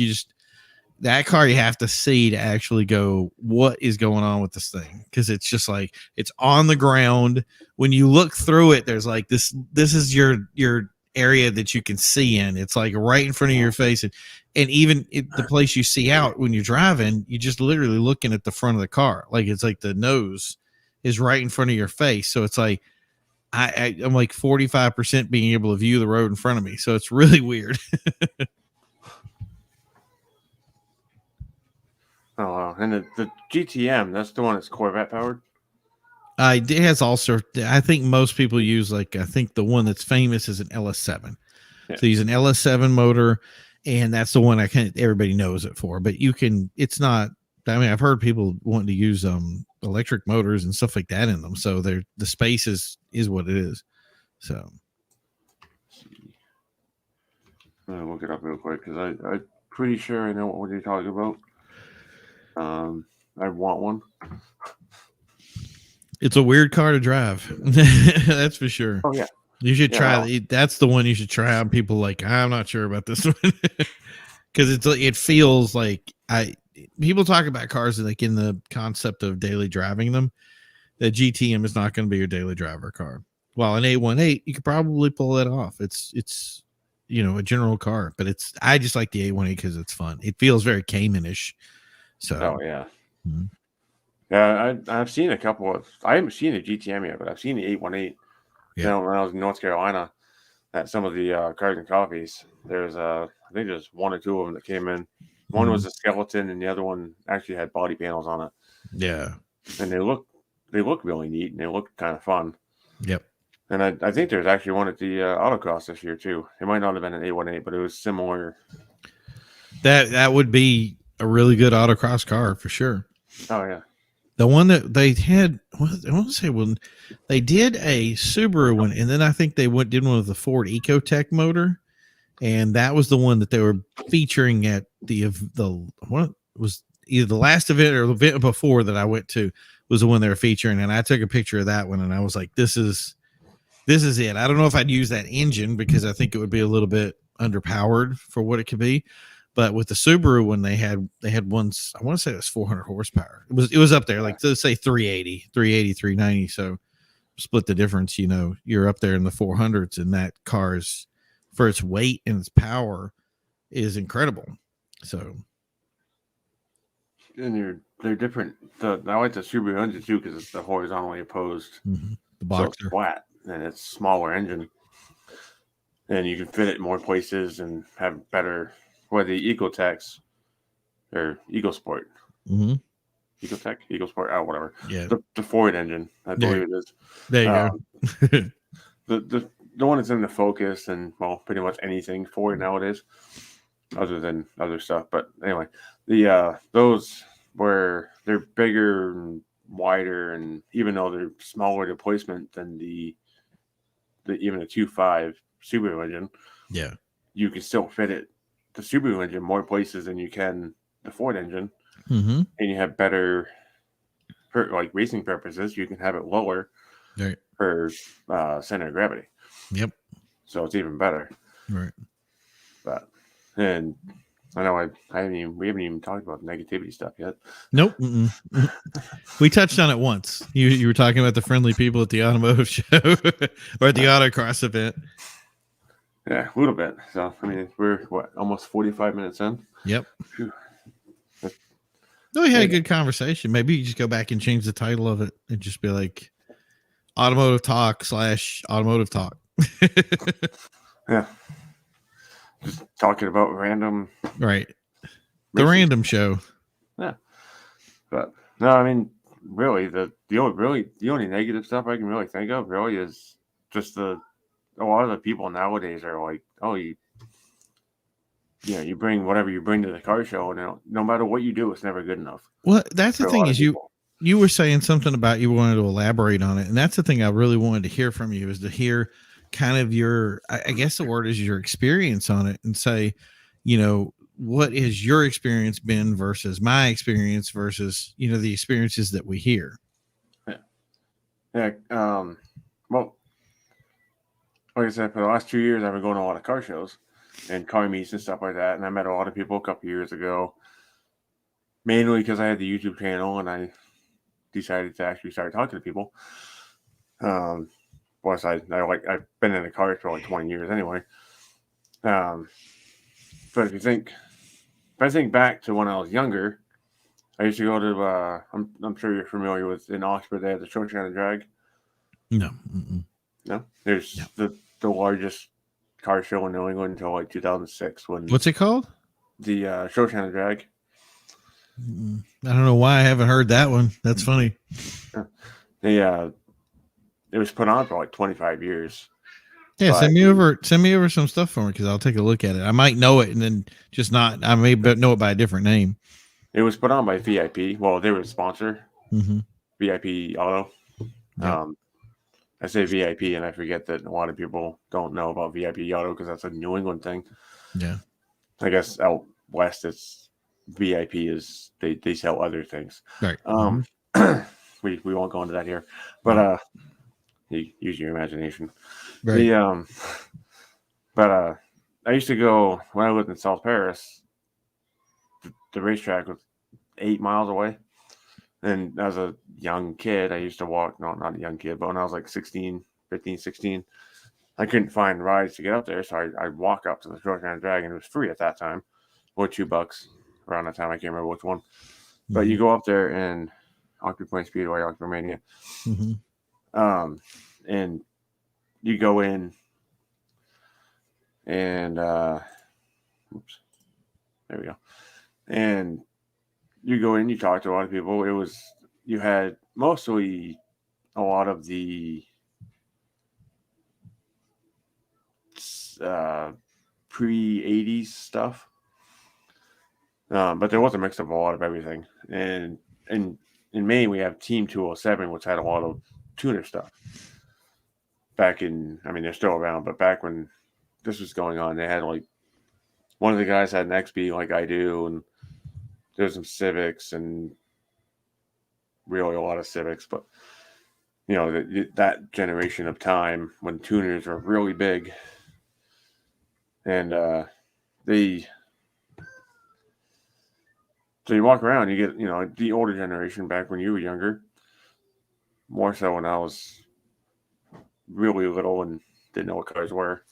that car you have to see to actually go, what is going on with this thing? Because it's just like it's on the ground. When you look through it, there's like this is your area that you can see in. It's like right in front of your face, and even the place you see out when you're driving, you just literally looking at the front of the car. Like it's like the nose is right in front of your face. So it's like I'm like 45% being able to view the road in front of me. So it's really weird. Oh, wow. And the GTM, that's the one that's Corvette powered. It has also, I think most people use I think the one that's famous is an LS7. Yeah. So use an LS7 motor, and that's the one everybody knows it for. But it's not. I mean, I've heard people wanting to use electric motors and stuff like that in them. So the space is what it is. So Look it up real quick because I'm pretty sure I know what you're talking about. I want one. It's a weird car to drive. That's for sure. Oh yeah. You should try. That's the one you should try. And people I'm not sure about this one because it feels like people talk about cars like in the concept of daily driving them. The GTM is not going to be your daily driver car. While an 818, you could probably pull it off. It's a general car, but I just like the 818 because it's fun. It feels very Cayman-ish. So oh yeah. Mm-hmm. Yeah, I've seen a couple of. I haven't seen a GTM yet, but I've seen the 818. Yeah. When I was in North Carolina, at some of the Cars and Coffees, there's I think there's one or two of them that came in. One was a skeleton, and the other one actually had body panels on it. Yeah, and they look really neat, and they look kind of fun. Yep. And I think there's actually one at the Autocross this year too. It might not have been an 818, but it was similar. That would be a really good Autocross car for sure. Oh yeah. The one that they had, I want to say when they did a Subaru one, and then I think they did one with the Ford Ecotec motor, and that was the one that they were featuring at the what was either the last event or the event before that I went to was the one they were featuring, and I took a picture of that one, and I was like, this is it. I don't know if I'd use that engine because I think it would be a little bit underpowered for what it could be. But with the Subaru, when they had ones, I want to say it was 400 horsepower. It was up there, like let's say 380, 390. So split the difference, you're up there in the 400s, and that car's for its weight and its power is incredible. So, and they're different. I like the Subaru engine too because it's the horizontally opposed. Mm-hmm. The boxer. So it's flat and it's smaller engine, and you can fit it in more places and have better. Or the Ecotex or EcoSport. Mm-hmm. EcoSport, whatever. Yeah. The Ford engine, I believe it is. There you go. The one that's in the Focus and pretty much anything Ford nowadays, other than other stuff. But anyway, the those where they're bigger and wider, and even though they're smaller displacement than the even a 2.5 Subaru engine, yeah, you can still fit it. The Subaru engine more places than you can the Ford engine, mm-hmm. and you have better for like racing purposes. You can have it lower for center of gravity. Yep. So it's even better. Right. But and I know we haven't even talked about negativity stuff yet. Nope. We touched on it once. You were talking about the friendly people at the automotive show or at the autocross event. Yeah, a little bit. So, I mean, we're almost 45 minutes in? Yep. No, we had a good conversation. Maybe you just go back and change the title of it and just be like Automotive Talk / Automotive Talk. Yeah. Just talking about random. Right. The random show. Yeah. But, no, I mean, really, the only negative stuff I can really think of really is just a lot of the people nowadays are like, oh, you bring whatever you bring to the car show, and no matter what you do, it's never good enough. Well, that's the thing is you were saying something about you wanted to elaborate on it, and that's the thing I really wanted to hear from you is to hear kind of your, I guess the word is your experience on it, and say, what has your experience been versus my experience versus the experiences that we hear. Yeah. Well. like I said, for the last 2 years, I've been going to a lot of car shows and car meets and stuff like that. And I met a lot of people a couple years ago, mainly because I had the YouTube channel and I decided to actually start talking to people. Plus, I've been in the cars for like 20 years anyway. But if I think back to when I was younger, I used to go to. I'm sure you're familiar with in Oxford. They have the Shoshana Drag. No. No, there's the largest car show in New England until like 2006 when. What's it called? The Shoshana Drag. I don't know why I haven't heard that one. That's funny. It was put on for like 25 years. Yeah, send me over some stuff for me because I'll take a look at it. I might know it and then just not. I may know it by a different name. It was put on by VIP. Well, they were a sponsor. Mm-hmm. VIP Auto. Yep. I say VIP, and I forget that a lot of people don't know about VIP Auto because that's a New England thing. Yeah. I guess out west, it's VIP is they sell other things. Right. We won't go into that here, but you use your imagination. Right. But I used to go when I lived in South Paris. The racetrack was 8 miles away, and as a young kid, I used to walk. No, not a young kid, but when I was like 15, 16, I couldn't find rides to get up there, so I'd walk up to the Shoshana Drag, and it was free at that time, or $2 around that time. I can't remember which one. Mm-hmm. But you go up there and Octopus Point Speedway, Octopus Mania, and you go in, and oops, there we go, and you go in, you talk to a lot of people. You had mostly a lot of the pre-80s stuff, but there was a mix of a lot of everything. And in Maine, we have Team 207, which had a lot of tuner stuff. They're still around, but back when this was going on, they had like one of the guys had an XB like I do, and there's some Civics and really a lot of Civics, but that generation of time when tuners were really big, and so you walk around, you get the older generation back when you were younger, more so when I was really little and didn't know what cars were.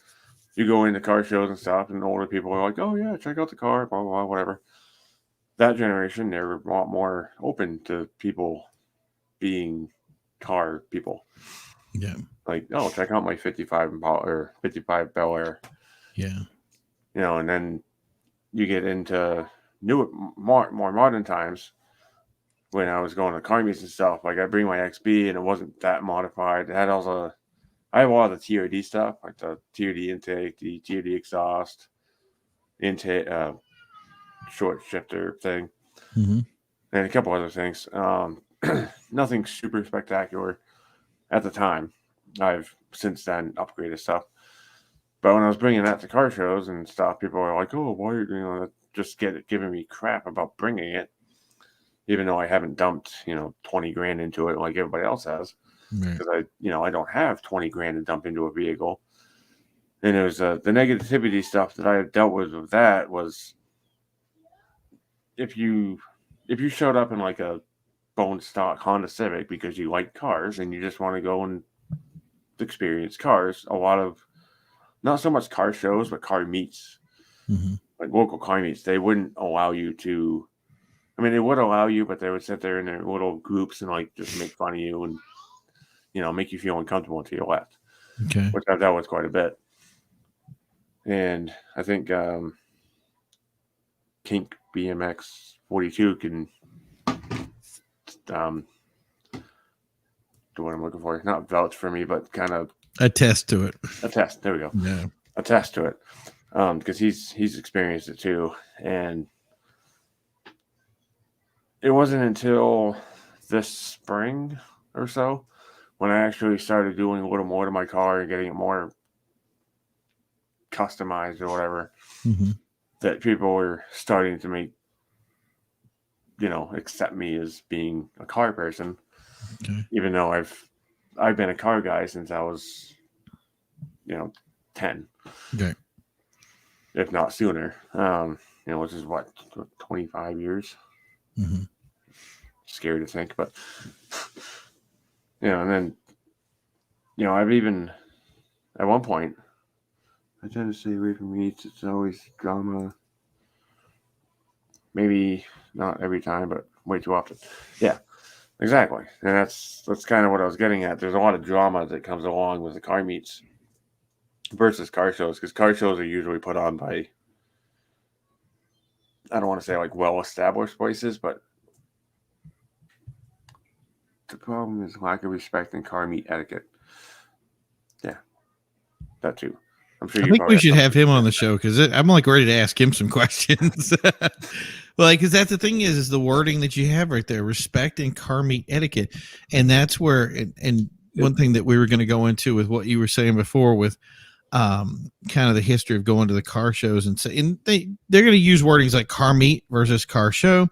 You go into car shows and stuff, and older people are like, "Oh yeah, check out the car, blah blah blah, whatever." That generation, they were a lot more open to people being car people. Yeah. Like, oh, check out my 55 or 55 Bel Air. Yeah. And then you get into more modern times when I was going to car meets and stuff. Like, I bring my XB, and it wasn't that modified. I have a lot of the TOD stuff, like the TOD intake, the TOD exhaust, intake, short shifter thing, and a couple other things. Nothing super spectacular at the time. I've since then upgraded stuff. But when I was bringing that to car shows and stuff, people were like, "Oh, why are you just giving me crap about bringing it?" Even though I haven't dumped $20,000 into it like everybody else has, because I don't have $20,000 to dump into a vehicle. And it was the negativity stuff that I have dealt with that was if you showed up in like a bone stock Honda Civic because you like cars and you just want to go and experience cars, a lot of not so much car shows, but car meets, like local car meets, they wouldn't allow you to. I mean, they would allow you, but they would sit there in their little groups and like just make fun of you and make you feel uncomfortable until you left. Okay, which I've dealt with quite a bit. And I think Kink BMX 42 can do what I'm looking for. Not vouch for me, but kind of attest to it. Attest. There we go. Yeah. Attest to it. Because he's experienced it too. And it wasn't until this spring or so when I actually started doing a little more to my car and getting it more customized or whatever, that people were starting to make, accept me as being a car person. Okay. Even though I've been a car guy since I was 10, Okay. if not sooner. Which is what, 25 years. Mm-hmm. Scary to think, but and then I've even at one point I tend to stay away from meats. It's always drama. Maybe not every time, but way too often. Yeah, exactly. And that's kind of what I was getting at. There's a lot of drama that comes along with the car meets versus car shows, because car shows are usually put on by, I don't want to say like well-established places, but the problem is lack of respect in car meet etiquette. Yeah, that too. I'm sure I you think probably we have should have something him to on say. the show because I'm like ready to ask him some questions. Well, because that's the thing is the wording that you have right there, respect and car meet etiquette, and that's where. And one thing that we were going to go into with what you were saying before with kind of the history of going to the car shows and say, and they're going to use wordings like car meet versus car show.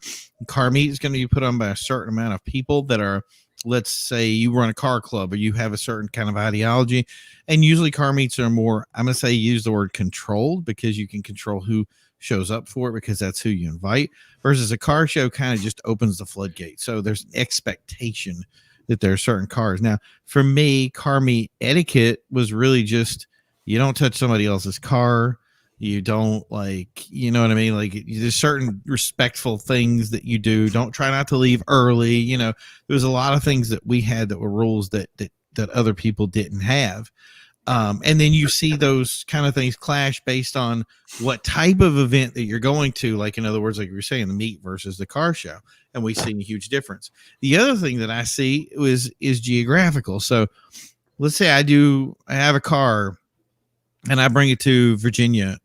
Car meet is going to be put on by a certain amount of people that are, let's say you run a car club or you have a certain kind of ideology, and usually car meets are more, I'm going to say use the word controlled because you can control who shows up for it because that's who you invite, versus a car show kind of just opens the floodgate. So there's an expectation that there are certain cars. Now, for me, car meet etiquette was really just, you don't touch somebody else's car. You don't, like, you know what I mean? Like, there's certain respectful things that you do. Don't try not to leave early. There was a lot of things that we had that were rules that other people didn't have. And then you see those kind of things clash based on what type of event that you're going to. Like, in other words, like you were saying, the meet versus the car show. And we see a huge difference. The other thing that I see is geographical. So let's say I have a car and I bring it to Virginia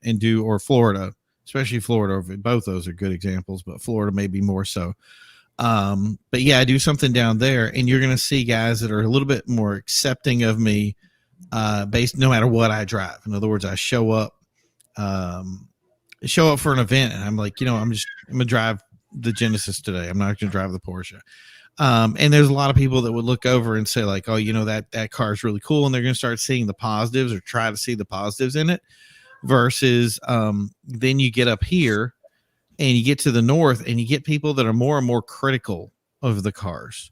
or Florida, especially Florida. Both those are good examples, but Florida may be more so. But yeah, I do something down there, and you're going to see guys that are a little bit more accepting of me, based no matter what I drive. In other words, I show up for an event, and I'm like, I'm gonna drive the Genesis today. I'm not going to drive the Porsche. And there's a lot of people that would look over and say like, oh, that car is really cool. And they're going to start seeing the positives or try to see the positives in it versus, then you get up here and you get to the north and you get people that are more and more critical of the cars.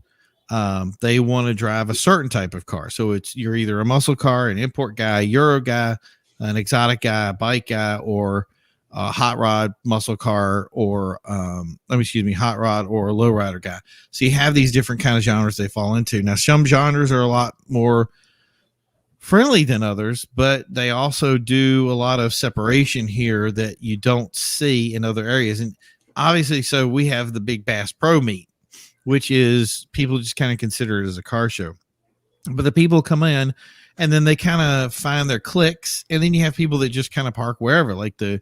They want to drive a certain type of car. So you're either a muscle car, an import guy, Euro guy, an exotic guy, a bike guy, or a hot rod muscle car, or hot rod or a low rider guy. So you have these different kind of genres they fall into. Now, some genres are a lot more friendly than others, but they also do a lot of separation here that you don't see in other areas. And obviously, so we have the Big Bass Pro meet, which is people just kind of consider it as a car show. But the people come in and then they kind of find their clicks. And then you have people that just kind of park wherever, like the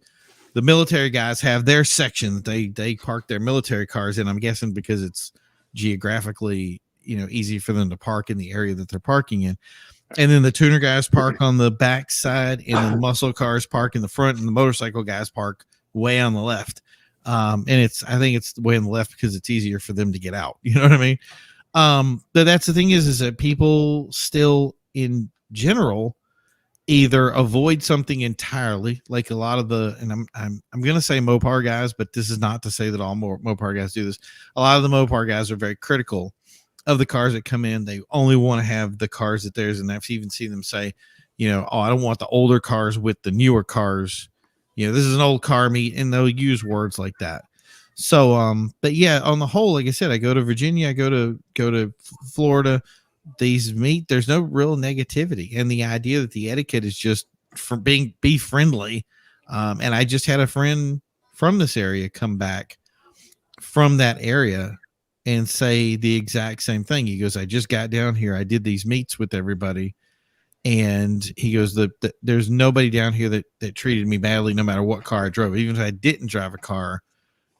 military guys have their section. They park their military cars in, I'm guessing because it's geographically, easy for them to park in the area that they're parking in. And then the tuner guys park on the back side, and then the muscle cars park in the front, and the motorcycle guys park way on the left. And I think it's way on the left because it's easier for them to get out. You know what I mean? But that's the thing is that people still in general either avoid something entirely, like a lot of and I'm going to say Mopar guys, but this is not to say that all Mopar guys do this. A lot of the Mopar guys are very critical of the cars that come in. They only want to have the cars that theirs. And I've even seen them say, oh, I don't want the older cars with the newer cars. This is an old car meet, and they'll use words like that. So, but yeah, on the whole, like I said, I go to Virginia, I go to Florida. These meet, there's no real negativity, and the idea that the etiquette is just for be friendly. And I just had a friend from this area come back from that area and say the exact same thing. He goes, I just got down here, I did these meets with everybody, and he goes, there's nobody down here that treated me badly, no matter what car I drove. Even if I didn't drive a car,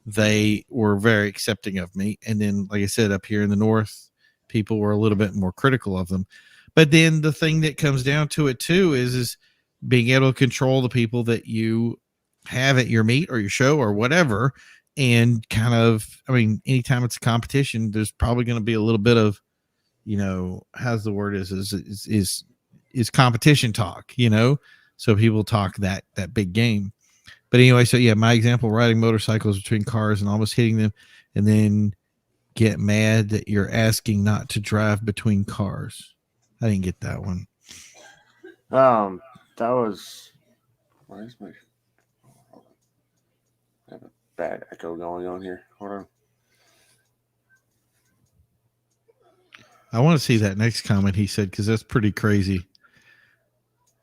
they were very accepting of me. And then, like I said, up here in the north, people were a little bit more critical of them. But then the thing that comes down to it too is being able to control the people that you have at your meet or your show or whatever. And kind of, anytime it's a competition, there's probably going to be a little bit of, how's the word is is competition talk, so people talk that big game. But anyway, so yeah, my example, riding motorcycles between cars and almost hitting them, and then get mad that you're asking not to drive between cars. I didn't get that one. That was. Why is my? I have a bad echo going on here. Hold on. I want to see that next comment he said, because that's pretty crazy.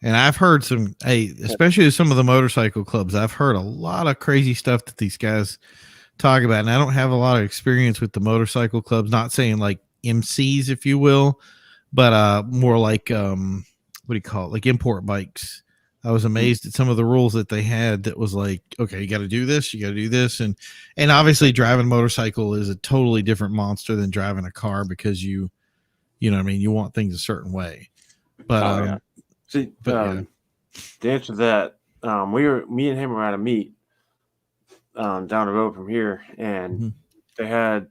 And I've heard some, especially some of the motorcycle clubs, I've heard a lot of crazy stuff that these guys talk about. And I don't have a lot of experience with the motorcycle clubs, not saying like MCs, if you will, but more like, what do you call it? Like import bikes. I was amazed at some of the rules that they had that was like, okay, you got to do this, you got to do this. And obviously driving a motorcycle is a totally different monster than driving a car, because you know what I mean? You want things a certain way. But, yeah. See, yeah. to answer that, me and him were at a meet down the road from here, and there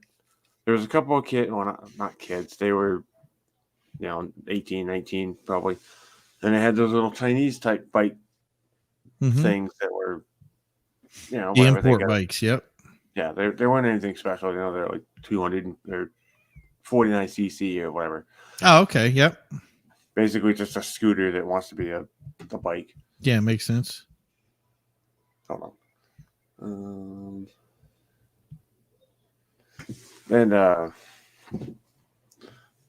was a couple of kids, well, not kids, they were, 18, 19 probably, and they had those little Chinese type bike things that were, the import bikes. Yep. Yeah, they weren't anything special. They're like 200 or 49 cc or whatever. Oh, okay. Yep. Basically, just a scooter that wants to be a bike. Yeah, makes sense. Hold on. And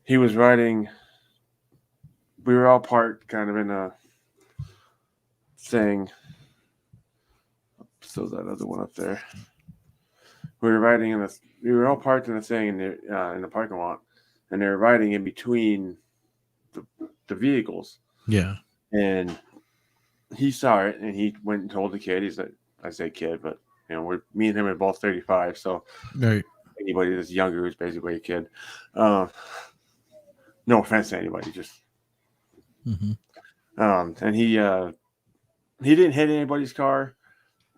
he was riding. We were all parked kind of in a thing. So that other one up there. We were all parked in a thing in the parking lot, and they were riding in between the vehicles. Yeah. And he saw it, and he went and told the kid. He's like, I say kid, but me and him are both 35, so right. Anybody that's younger is basically a kid. No offense to anybody, just. And he didn't hit anybody's car,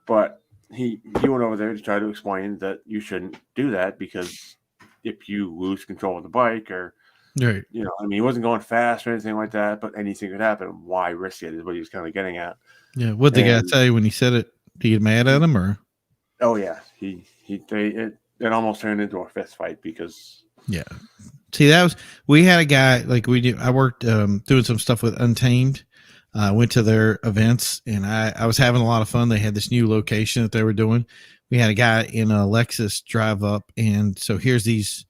but he went over there to try to explain that you shouldn't do that, because if you lose control of the bike, or right, he wasn't going fast or anything like that, but anything could happen. Why risk it is what he was kind of getting at. Yeah. What the guy say when he said it? Did you get mad at him, or? Oh yeah, it almost turned into a fist fight, because. Yeah. See, we had a guy like we do. I worked doing some stuff with Untamed. Went to their events, and I was having a lot of fun. They had this new location that they were doing. We had a guy in a Lexus drive up, and so here's these,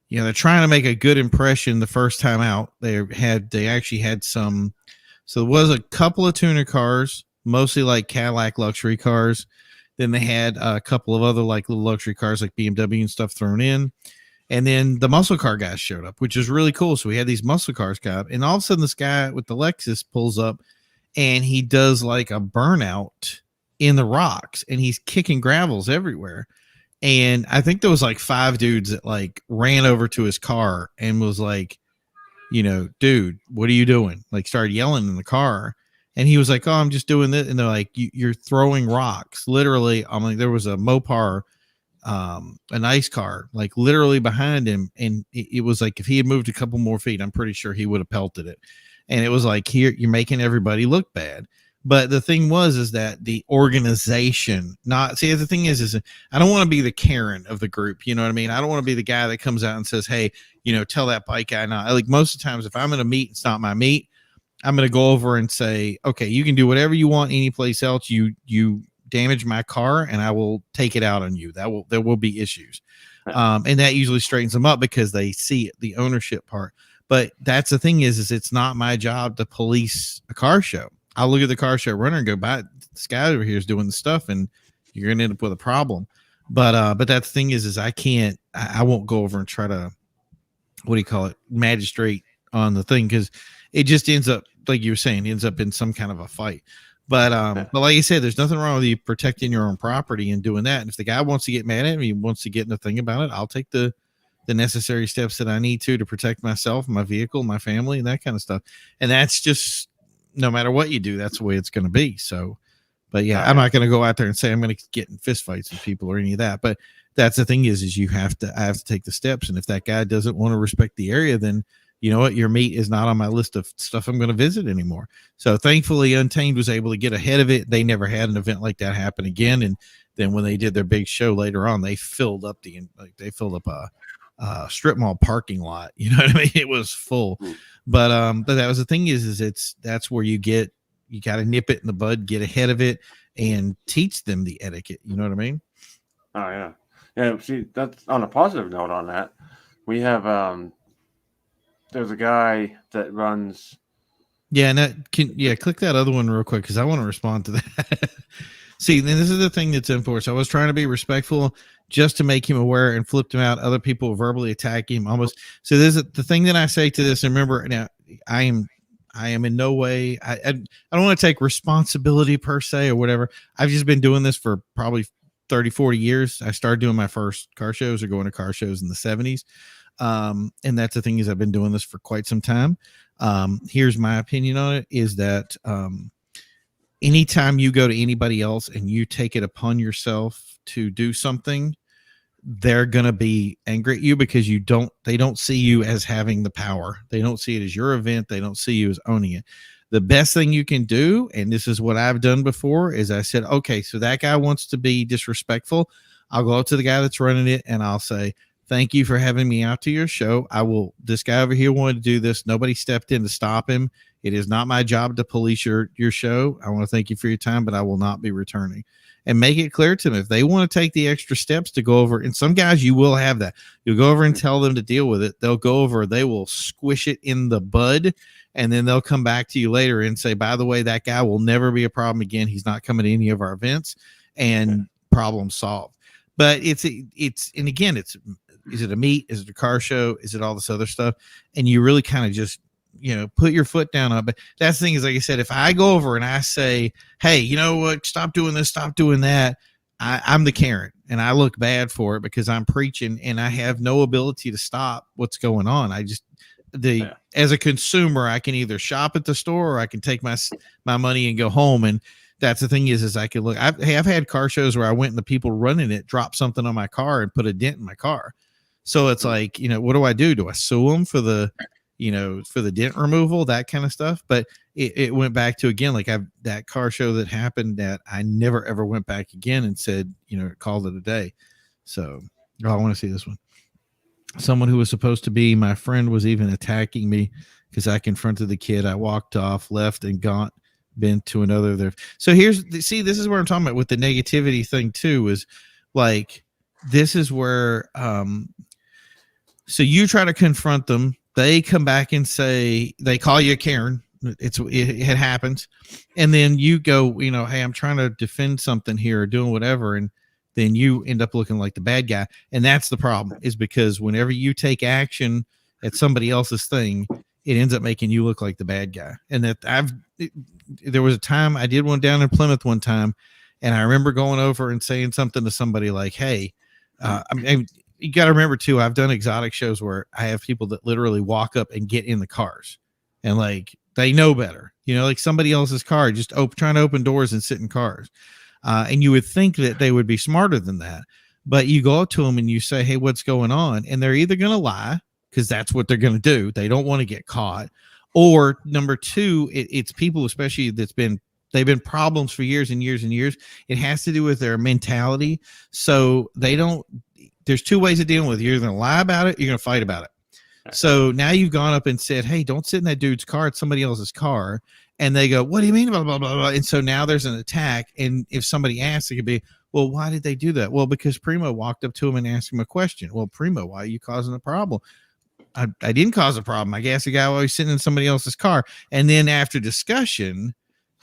they're trying to make a good impression the first time out. They actually had some, so there was a couple of tuner cars, mostly like Cadillac luxury cars. Then they had a couple of other like little luxury cars like BMW and stuff thrown in. And then the muscle car guys showed up, which is really cool. So we had these muscle cars come up, and all of a sudden this guy with the Lexus pulls up, and he does like a burnout in the rocks, and he's kicking gravels everywhere. And I think there was like 5 dudes that like ran over to his car and was like, dude, what are you doing? Like started yelling in the car. And he was like, oh, I'm just doing this. And they're like, you're throwing rocks. Literally, there was a Mopar, a nice car, like literally behind him. And it was like, if he had moved a couple more feet, I'm pretty sure he would have pelted it. And it was like, here, you're making everybody look bad. But the thing is that the organization, the thing is I don't want to be the Karen of the group. You know what I mean? I don't want to be the guy that comes out and says, hey, tell that bike guy not. Like most of the times, if I'm in a meet, it's not my meet, I'm going to go over and say, okay, you can do whatever you want any place else. You damage my car, and I will take it out on you. There will be issues. And that usually straightens them up, because they see it, the ownership part. But that's the thing is it's not my job to police a car show. I'll look at the car show runner and go, this guy over here is doing the stuff, and you're going to end up with a problem. But that thing is I won't go over and try to, magistrate on the thing, because it just ends up, like you were saying, ends up in some kind of a fight. But like you said, there's nothing wrong with you protecting your own property and doing that. And if the guy wants to get mad at me, wants to get in the thing about it, I'll take the necessary steps that I need to protect myself, my vehicle, my family, and that kind of stuff. And that's just, no matter what you do, that's the way it's going to be. So, but yeah, I'm not going to go out there and say I'm going to get in fist fights with people or any of that. But that's the thing is I have to take the steps. And if that guy doesn't want to respect the area, then you know what, your meet is not on my list of stuff I'm going to visit anymore. So thankfully Untamed was able to get ahead of it. They never had an event like that happen again. And then when they did their big show later on, they filled up a strip mall parking lot. You know what I mean? It was full. But that was the thing is that's where you got to nip it in the bud, get ahead of it, and teach them the etiquette. You know what I mean? Oh yeah, yeah. See, that's on a positive note. On that, we have there's a guy that runs. Yeah, and click that other one real quick because I want to respond to that. See, then this is the thing that's enforced. I was trying to be respectful just to make him aware and flipped him out. Other people verbally attack him almost. So this is the thing that I say to this. And remember, now I am in no way. I don't want to take responsibility per se or whatever. I've just been doing this for probably 30, 40 years. I started doing my first car shows or going to car shows in the 70s. And that's the thing is I've been doing this for quite some time. Here's my opinion on it is that anytime you go to anybody else and you take it upon yourself to do something, they're going to be angry at you because they don't see you as having the power. They don't see it as your event. They don't see you as owning it. The best thing you can do, and this is what I've done before, is I said, okay, so that guy wants to be disrespectful. I'll go up to the guy that's running it and I'll say, thank you for having me out to your show. This guy over here wanted to do this. Nobody stepped in to stop him. It is not my job to police your show. I want to thank you for your time, but I will not be returning. And make it clear to them if they want to take the extra steps to go over. And some guys, you will have that. You'll go over and tell them to deal with it. They'll go over, they will squish it in the bud. And then they'll come back to you later and say, by the way, that guy will never be a problem again. He's not coming to any of our events, and problem solved. But it's, and again, is it a meet? Is it a car show? Is it all this other stuff? And you really kind of just, put your foot down on it. But that's the thing is, like I said, if I go over and I say, hey, you know what, stop doing this, stop doing that, I'm the Karen and I look bad for it because I'm preaching and I have no ability to stop what's going on. As a consumer, I can either shop at the store or I can take my money and go home. And that's the thing is I can look, I've had car shows where I went and the people running it dropped something on my car and put a dent in my car. So it's like, what do I do? Do I sue them for the dent removal, that kind of stuff? But it went back to, again, like that car show that happened that I never, ever went back again and said, called it a day. So I want to see this one. Someone who was supposed to be my friend was even attacking me because I confronted the kid. I walked off, left, and been to another there. So this is where I'm talking about with the negativity thing too, is like, this is where, so you try to confront them. They come back and say, they call you a Karen. It happens. And then you go, hey, I'm trying to defend something here or doing whatever. And then you end up looking like the bad guy. And that's the problem, is because whenever you take action at somebody else's thing, it ends up making you look like the bad guy. And there was a time I did one down in Plymouth one time. And I remember going over and saying something to somebody like, hey, you got to remember too, I've done exotic shows where I have people that literally walk up and get in the cars and like, they know better, like somebody else's car, just trying to open doors and sit in cars. And you would think that they would be smarter than that, but you go up to them and you say, hey, what's going on? And they're either going to lie because that's what they're going to do. They don't want to get caught. Or number two, it's people, especially they've been problems for years and years and years. It has to do with their mentality. So there's two ways of dealing with it. You're going to lie about it. You're going to fight about it. So now you've gone up and said, hey, don't sit in that dude's car. It's somebody else's car. And they go, what do you mean? Blah, blah, blah, blah. And so now there's an attack. And if somebody asks, it could be, well, why did they do that? Well, because Primo walked up to him and asked him a question. Well, Primo, why are you causing a problem? I didn't cause a problem. I guess the guy was sitting in somebody else's car. And then after discussion,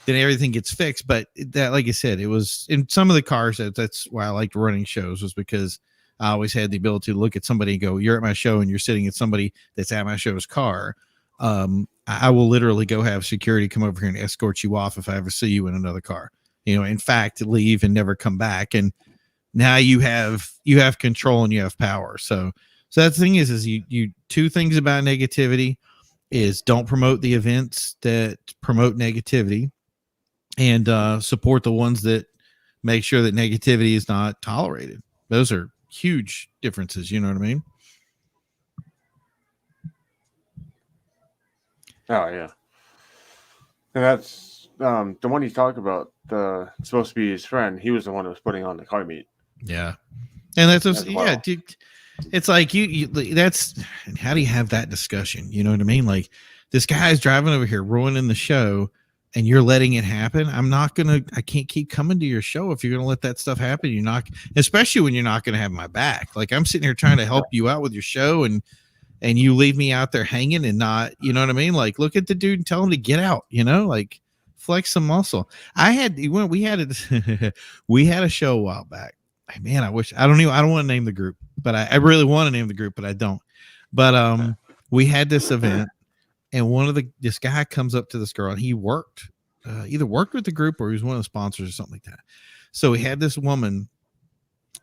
then everything gets fixed. But that, like I said, it was in some of the cars. That's why I liked running shows, was because I always had the ability to look at somebody and go, you're at my show and you're sitting at somebody that's at my show's car. I will literally go have security come over here and escort you off if I ever see you in another car, in fact, leave and never come back. And now you have control and you have power. So that's the thing is you two things about negativity is don't promote the events that promote negativity, and support the ones that make sure that negativity is not tolerated. Those are huge differences. You know what I mean? Oh yeah, and that's the one you talked about. The supposed to be his friend. He was the one who was putting on the car meet. Yeah. And that's As well. dude, it's like that's how do you have that discussion? You know what I mean? Like this guy's driving over here ruining the show and you're letting it happen. I can't keep coming to your show if you're going to let that stuff happen. You're not, especially when you're not going to have my back. Like I'm sitting here trying to help you out with your show and you leave me out there hanging and not, you know what I mean? Like look at the dude and tell him to get out, you know, like flex some muscle. We had it, we had a show a while back. Man, I don't want to name the group, but I really want to name the group, but I don't. But we had this event and this guy comes up to this girl and he either worked with the group or he was one of the sponsors or something like that. So he had this woman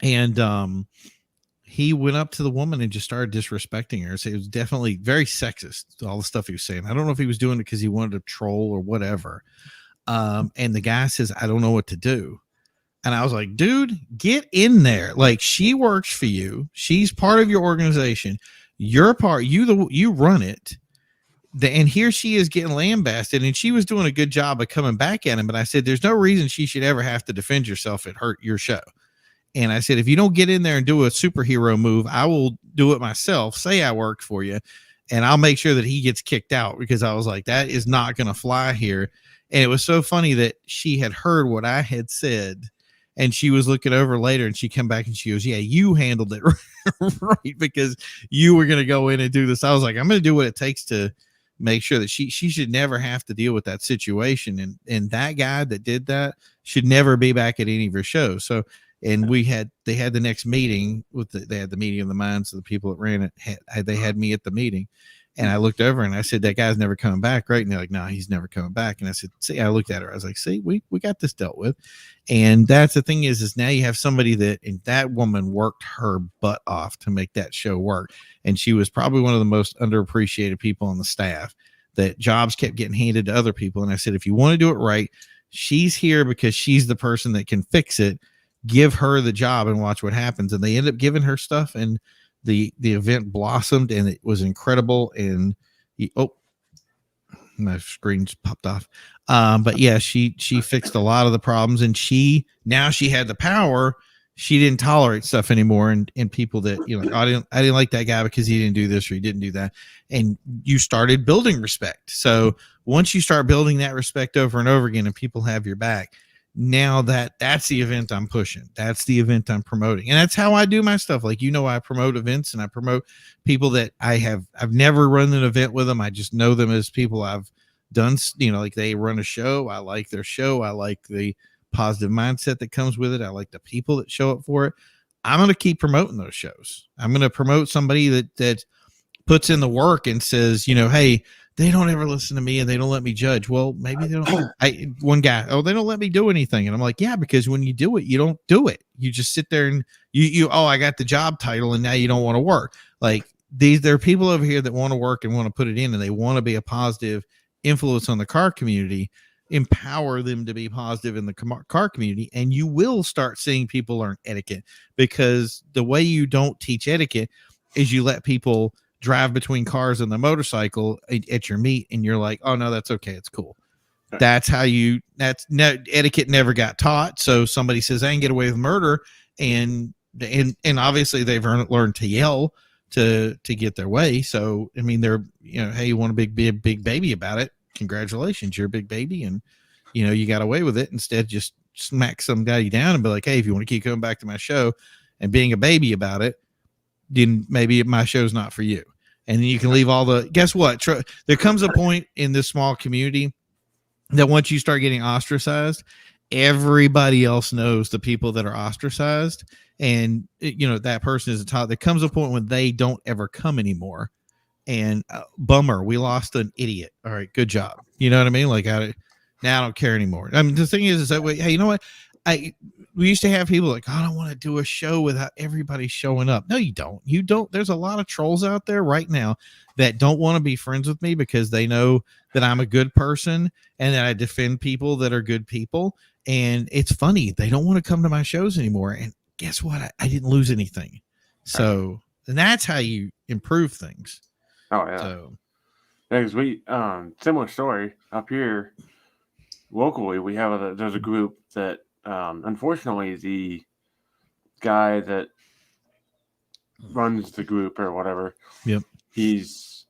and he went up to the woman and just started disrespecting her. So it was definitely very sexist, all the stuff he was saying. I don't know if he was doing it because he wanted to troll or whatever. And the guy says, I don't know what to do. And I was like, dude, get in there. Like she works for you. She's part of your organization. You're part, you run it. And here she is getting lambasted and she was doing a good job of coming back at him. But I said, there's no reason she should ever have to defend yourself and hurt your show. And I said, if you don't get in there and do a superhero move, I will do it myself. Say I worked for you and I'll make sure that he gets kicked out because I was like, that is not going to fly here. And it was so funny that she had heard what I had said. And she was looking over later and she came back and she goes, yeah, you handled it right because you were going to go in and do this. I was like, I'm going to do what it takes to make sure that she should never have to deal with that situation. And that guy that did that should never be back at any of her shows. So, and they had the next meeting they had the meeting of the minds of the people that ran it. They had me at the meeting. And I looked over and I said, that guy's never coming back, right? And they're like, no, he's never coming back. And I said, see, I looked at her. I was like, see, we got this dealt with. And that's the thing is now you have somebody and that woman worked her butt off to make that show work. And she was probably one of the most underappreciated people on the staff that jobs kept getting handed to other people. And I said, if you want to do it right, she's here because she's the person that can fix it. Give her the job and watch what happens. And they end up giving her stuff and the event blossomed and it was incredible. And my screen's popped off. But yeah, she fixed a lot of the problems and now she had the power. She didn't tolerate stuff anymore. And people that, you know, I didn't like that guy because he didn't do this or he didn't do that. And you started building respect. So once you start building that respect over and over again and people have your back, now that's the event I'm pushing. That's the event I'm promoting. And that's how I do my stuff. Like, you know, I promote events and I promote people that I've never run an event with them. I just know them as people I've done, you know, like they run a show. I like their show. I like the positive mindset that comes with it. I like the people that show up for it. I'm going to keep promoting those shows. I'm going to promote somebody that puts in the work and says, you know, hey, they don't ever listen to me and they don't let me judge. Well, maybe they don't. One guy, they don't let me do anything. And I'm like, yeah, because when you do it, you don't do it. You just sit there and I got the job title and now you don't want to work. Like there are people over here that want to work and want to put it in and they want to be a positive influence on the car community. Empower them to be positive in the car community. And you will start seeing people learn etiquette because the way you don't teach etiquette is you let people drive between cars and the motorcycle at your meet and you're like, oh no, that's okay, it's cool. Right. That's how etiquette never got taught. So somebody says I can get away with murder and obviously they've learned to yell to get their way. So I mean, they're, you know, hey, you want to be a big baby about it, congratulations, you're a big baby and you know you got away with it. Instead just smack some guy down and be like, hey, if you want to keep coming back to my show and being a baby about it, then maybe my show's not for you. And then you can leave guess what? There comes a point in this small community that once you start getting ostracized, everybody else knows the people that are ostracized. And, you know, that person is a top. There comes a point when they don't ever come anymore. And bummer, we lost an idiot. All right, good job. You know what I mean? Like, now I don't care anymore. I mean, the thing is that, hey, you know what? We used to have people like, I don't want to do a show without everybody showing up. No, you don't. You don't. There's a lot of trolls out there right now that don't want to be friends with me because they know that I'm a good person and that I defend people that are good people. And it's funny. They don't want to come to my shows anymore. And guess what? I didn't lose anything. So, and that's how you improve things. Oh, yeah. So, Because we similar story up here locally. We have there's a group that unfortunately the guy that runs the group or whatever. Yep. He's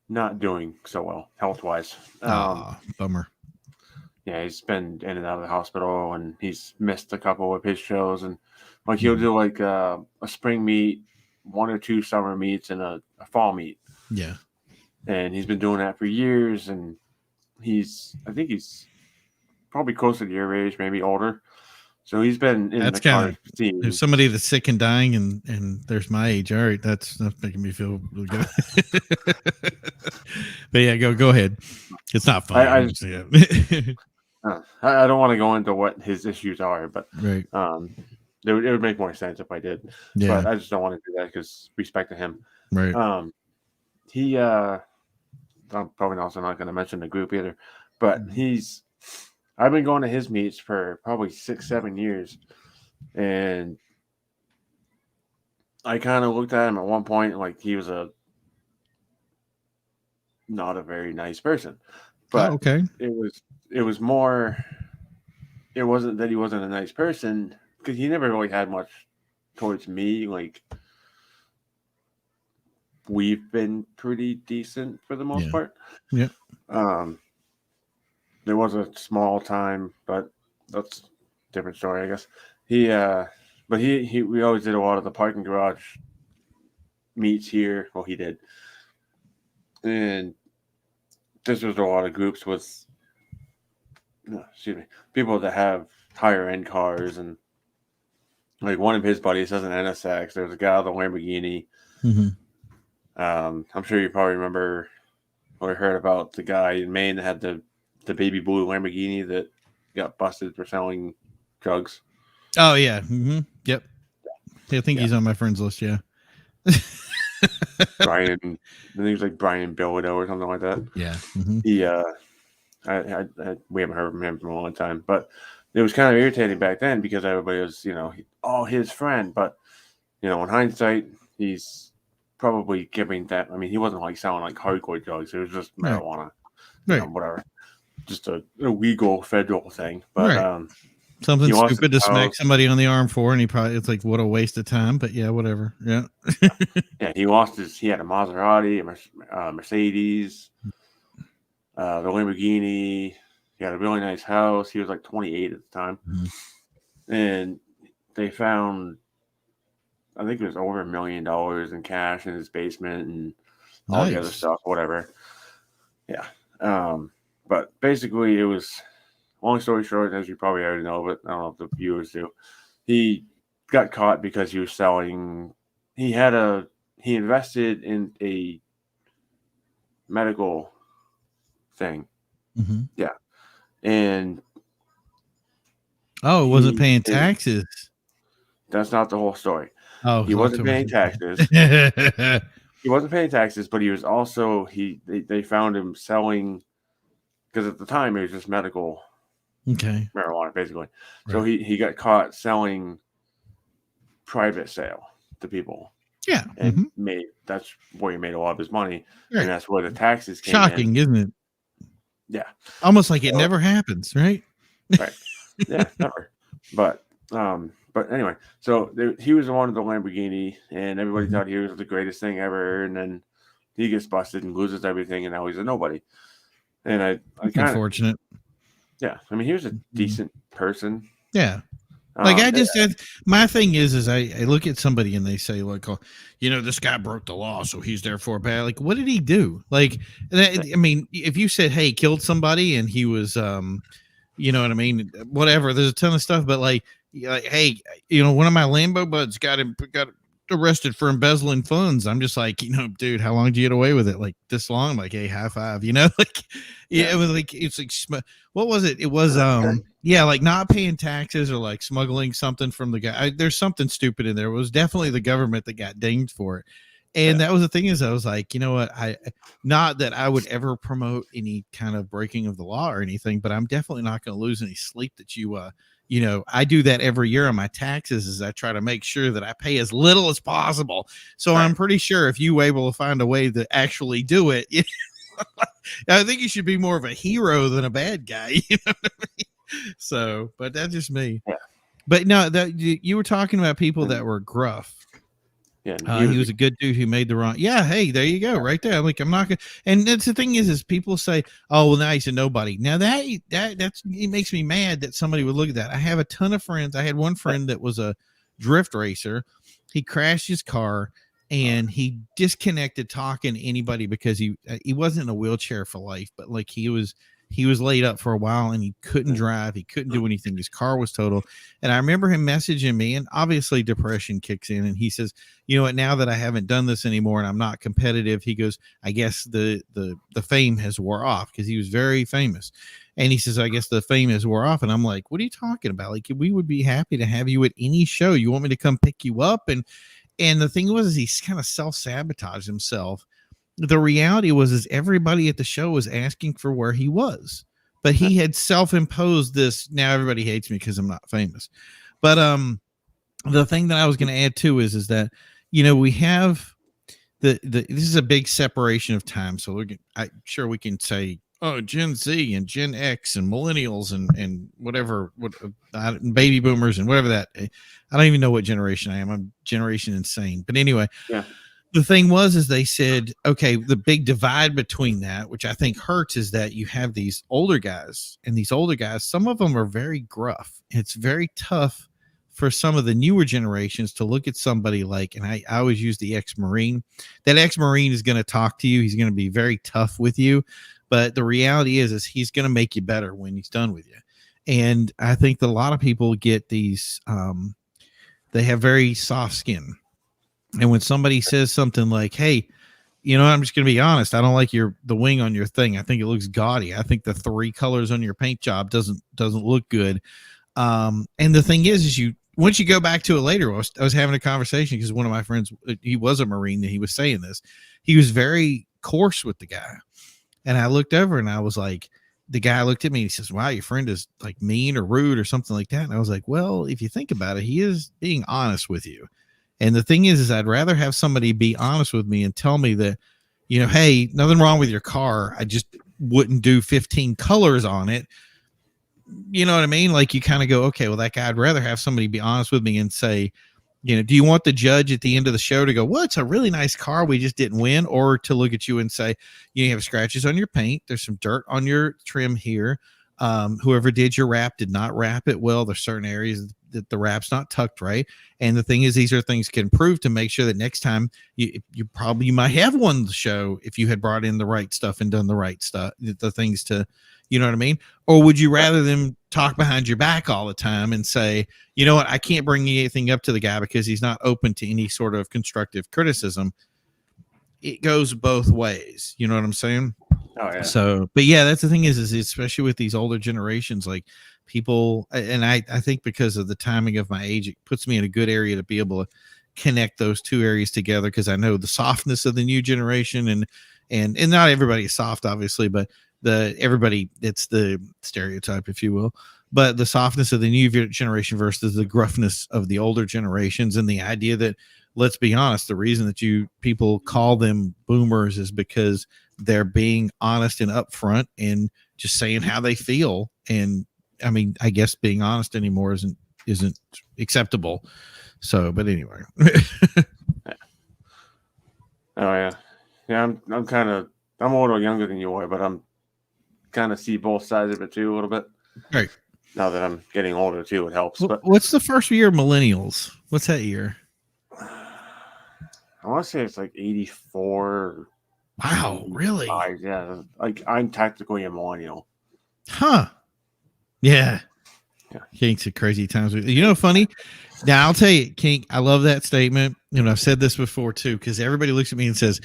not doing so well health wise. Bummer. Yeah, he's been in and out of the hospital, and he's missed a couple of his shows, and like he'll do like a spring meet, 1 or 2 summer meets, and a fall meet. Yeah. And he's been doing that for years, and I think he's probably closer to your age, maybe older. So he's been in That's the car kind of scene. there's somebody that's sick and dying, and there's my age. All right, that's making me feel really good. But yeah, go ahead. It's not funny. I Yeah. don't want to go into what his issues are, but Right. it would make more sense if I did. Yeah. But I just don't want to do that because respect to him. Right. I'm probably also not going to mention the group either, but I've been going to his meets for probably 6-7 years, and I kind of looked at him at one point like he was not a very nice person. But okay. It was more. It wasn't that he wasn't a nice person because he never really had much towards me. Like we've been pretty decent for the most part. Yeah. There was a small time, but that's a different story, I guess. But we always did a lot of the parking garage meets here. Well, he did, and this was a lot of groups with, people that have higher end cars, and like one of his buddies has an NSX. There's a guy with a Lamborghini. Mm-hmm. I'm sure you probably remember or heard about the guy in Maine that had the baby blue Lamborghini that got busted for selling drugs. Oh yeah. Mm-hmm. Yep. I think he's on my friends list. Yeah. Brian, I think it was like Brian Bilodeau or something like that. Yeah. Mm-hmm. We haven't heard from him for a long time, but it was kind of irritating back then because everybody was, his friend. But, in hindsight, he's probably giving that. I mean, he wasn't like selling like hardcore drugs. It was just marijuana, whatever. Just a legal federal thing. But something stupid to smack somebody on the arm for, and it's like, what a waste of time. But yeah, whatever. Yeah. Yeah, he had a Maserati, a Mercedes, the Lamborghini. He had a really nice house. He was like 28 at the time. Mm-hmm. And they found, I think it was over $1 million in cash in his basement and all the other stuff, whatever. Yeah. But basically it was, long story short, as you probably already know, but I don't know if the viewers do. He got caught because he was selling, he invested in a medical thing. Mm-hmm. Yeah. And it wasn't paying taxes. That's not the whole story. Oh, he wasn't paying taxes. He wasn't paying taxes, but he was also they found him selling, because at the time it was just medical marijuana, basically. Right. So he got caught selling private sale to people. Yeah. And that's where he made a lot of his money. Right. And that's where the taxes came Shocking, isn't it? Yeah. Almost like it never happens, right? Right. Yeah, never. But anyway, so he was the one with the Lamborghini, and everybody thought he was the greatest thing ever. And then he gets busted and loses everything, and now he's a nobody. And I kind of unfortunate. Yeah, I mean, he was a decent person. Yeah. Like my thing is I look at somebody and they say like, this guy broke the law, so he's therefore bad. Like, what did he do? Like, I mean, if you said, hey, killed somebody and he was, you know what I mean? Whatever. There's a ton of stuff, but like, hey, one of my Lambo buds got arrested for embezzling funds. I'm just like, dude, how long did you get away with it? Like this long? I'm like, hey, high five, like, it was like, it's like, what was it? It was, like not paying taxes or like smuggling something from the guy. There's something stupid in there. It was definitely the government that got dinged for it. And that was the thing is I was like, you know what? Not that I would ever promote any kind of breaking of the law or anything, but I'm definitely not going to lose any sleep that you I do that every year on my taxes, is I try to make sure that I pay as little as possible. So Right. I'm pretty sure if you were able to find a way to actually do it, I think you should be more of a hero than a bad guy. You know what I mean? So, but that's just me. Yeah. But no, that you were talking about people that were gruff. Yeah. He was a good dude who made the wrong. Yeah. Hey, there you go. Right there. Like, I'm not going to, and that's the thing is people say, oh, well, now he's a nobody. Now that's, it makes me mad that somebody would look at that. I have a ton of friends. I had one friend that was a drift racer. He crashed his car and he disconnected talking to anybody because he wasn't in a wheelchair for life, but like he was laid up for a while and he couldn't drive. He couldn't do anything. His car was total. And I remember him messaging me, and obviously depression kicks in. And he says, you know what, now that I haven't done this anymore and I'm not competitive, he goes, I guess the fame has wore off, because he was very famous. And he says, I guess the fame has wore off. And I'm like, what are you talking about? Like, we would be happy to have you at any show. You want me to come pick you up? And the thing was, is he kind of self-sabotaged himself. The reality was everybody at the show was asking for where he was, but he had self-imposed this. Now everybody hates me because I'm not famous. But the thing that I was going to add too is that, we have this is a big separation of time. So I'm sure we can say, oh, Gen Z and Gen X and millennials and whatever, baby boomers and whatever that. I don't even know what generation I am. I'm generation insane. But anyway, yeah. The thing is they said, okay, the big divide between that, which I think hurts, is that you have these older guys, and these older guys, some of them are very gruff. It's very tough for some of the newer generations to look at somebody like, and I always use the ex-Marine. That ex-Marine is going to talk to you. He's going to be very tough with you. But the reality is he's going to make you better when he's done with you. And I think that a lot of people get these, they have very soft skin. And when somebody says something like, hey, I'm just going to be honest, I don't like the wing on your thing. I think it looks gaudy. I think the 3 colors on your paint job doesn't look good. And the thing is once you go back to it later, I was having a conversation because one of my friends, he was a Marine, and he was saying this. He was very coarse with the guy. And I looked over and I was like, the guy looked at me and he says, wow, your friend is like mean or rude or something like that. And I was like, well, if you think about it, he is being honest with you. And the thing is I'd rather have somebody be honest with me and tell me that, hey, nothing wrong with your car. I just wouldn't do 15 colors on it. You know what I mean? Like, you kind of go, okay, well, that guy, I'd rather have somebody be honest with me and say, do you want the judge at the end of the show to go, well, it's a really nice car, we just didn't win? Or to look at you and say, you have scratches on your paint, there's some dirt on your trim here. Whoever did your wrap did not wrap it well. There's certain areas that the wrap's not tucked right. And the thing is, these are things can improve to make sure that next time you might have won the show if you had brought in the right stuff and done the right stuff, the things to, you know what I mean? Or would you rather them talk behind your back all the time and say, you know what, I can't bring anything up to the guy because he's not open to any sort of constructive criticism? It goes both ways. You know what I'm saying? Oh, yeah. So, but yeah, that's the thing is especially with these older generations, like people, and I think because of the timing of my age, it puts me in a good area to be able to connect those two areas together. Because I know the softness of the new generation, and not everybody is soft, obviously, but everybody, it's the stereotype, if you will, but the softness of the new generation versus the gruffness of the older generations. And the idea that, let's be honest, the reason that people call them boomers is because they're being honest and upfront and just saying how they feel. And I mean, I guess being honest anymore isn't acceptable. So, but anyway. Oh yeah. Yeah. I'm older or younger than you are, but I'm kind of see both sides of it too a little bit. Right. Now that I'm getting older too, it helps. But what's the first year of millennials? What's that year? I want to say it's like 84. Wow, really? Yeah, like I'm technically a millennial. Huh. Yeah. Kink's a crazy times. Funny. Now I'll tell you, Kink, I love that statement. I've said this before too, because everybody looks at me and says,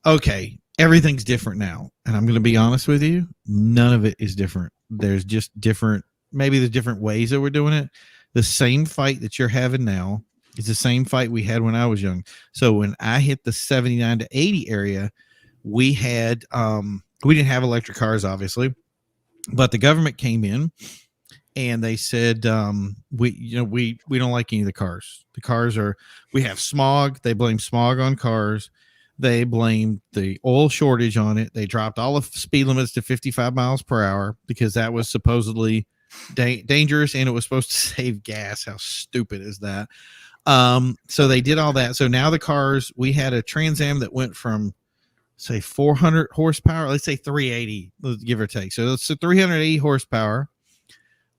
okay, everything's different now. And I'm going to be honest with you. None of it is different. There's just different, maybe there's different ways that we're doing it. The same fight that you're having now is the same fight we had when I was young. So when I hit the 79 to 80 area, we had, we didn't have electric cars, obviously, but the government came in and they said we don't like any of the cars. The cars we have smog. They blame smog on cars. They blamed the oil shortage on it. They dropped all the speed limits to 55 miles per hour because that was supposedly dangerous and it was supposed to save gas. How stupid is that? So they did all that. So now the cars, we had a Trans Am that went from say 400 horsepower, let's say 380, give or take. So it's 380 horsepower.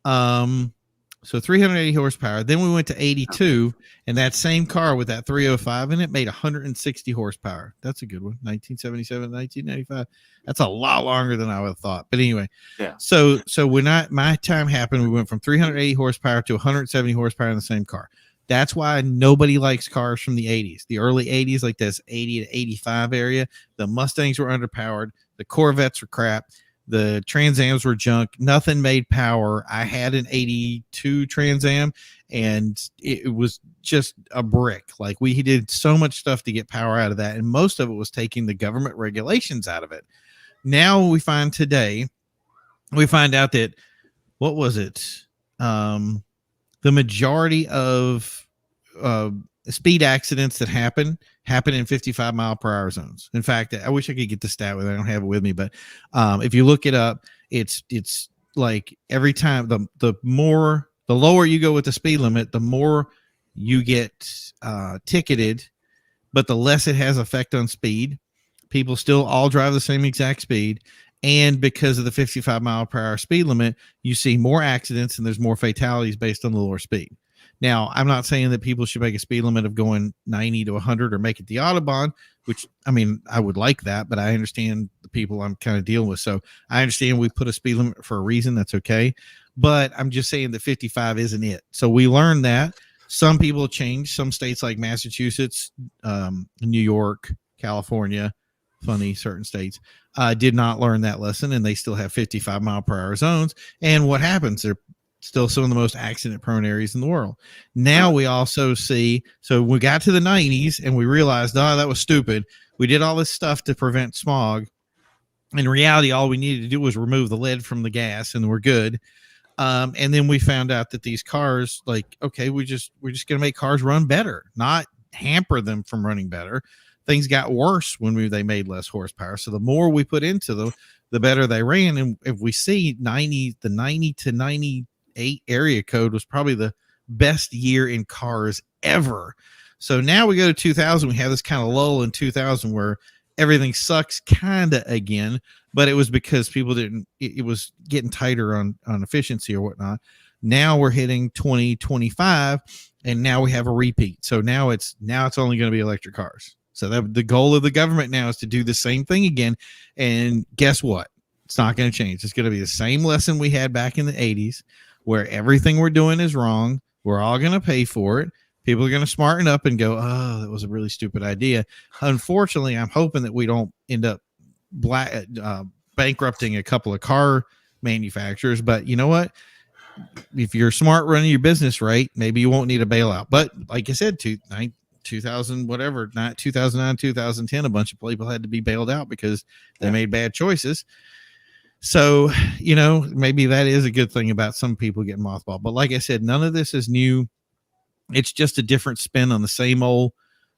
So 380 horsepower. Then we went to 82, and that same car with that 305 in it made 160 horsepower. That's a good one. 1977, 1995. That's a lot longer than I would have thought. But anyway, Yeah. So when my time happened, we went from 380 horsepower to 170 horsepower in the same car. That's why nobody likes cars from the 80s. The early 80s, like this 80 to 85 area, the Mustangs were underpowered. The Corvettes were crap. The Trans Ams were junk. Nothing made power. I had an 82 Trans Am, and it was just a brick. Like, we did so much stuff to get power out of that, and most of it was taking the government regulations out of it. Now we find out that, what was it? The majority of speed accidents that happen in 55 mile per hour zones. In fact, I wish I could get the stat with it. I don't have it with me, but if you look it up, it's like every time the lower you go with the speed limit, the more you get ticketed, but the less it has effect on speed. People still all drive the same exact speed. And because of the 55 mile per hour speed limit, you see more accidents and there's more fatalities based on the lower speed. Now, I'm not saying that people should make a speed limit of going 90 to 100 or make it the Autobahn, which, I mean, I would like that, but I understand the people I'm kind of dealing with. So I understand we put a speed limit for a reason. That's okay. But I'm just saying that 55 isn't it. So we learned that. Some people change. Some states like Massachusetts, New York, California, certain states did not learn that lesson, and they still have 55 mile per hour zones. And what happens? They're still some of the most accident prone areas in the world. Now we also see, so we got to the 90s and we realized, that was stupid. We did all this stuff to prevent smog. In reality, all we needed to do was remove the lead from the gas and we're good. And then we found out that these cars, like, okay, we're just going to make cars run better, not hamper them from running better. Things got worse when they made less horsepower. So the more we put into them, the better they ran. And if we see the 90 to 98 area code was probably the best year in cars ever. So now we go to 2000. We have this kind of lull in 2000 where everything sucks kind of again, but it was because people it was getting tighter on efficiency or whatnot. Now we're hitting 2025 and now we have a repeat. So now it's only going to be electric cars. So the goal of the government now is to do the same thing again. And guess what? It's not going to change. It's going to be the same lesson we had back in the 80s where everything we're doing is wrong. We're all going to pay for it. People are going to smarten up and go, oh, that was a really stupid idea. Unfortunately, I'm hoping that we don't end up bankrupting a couple of car manufacturers. But you know what? If you're smart running your business right, maybe you won't need a bailout. But like I said, 2000, whatever, not 2009, 2010, a bunch of people had to be bailed out because they made bad choices. So, maybe that is a good thing about some people getting mothballed. But like I said, none of this is new. It's just a different spin on the same old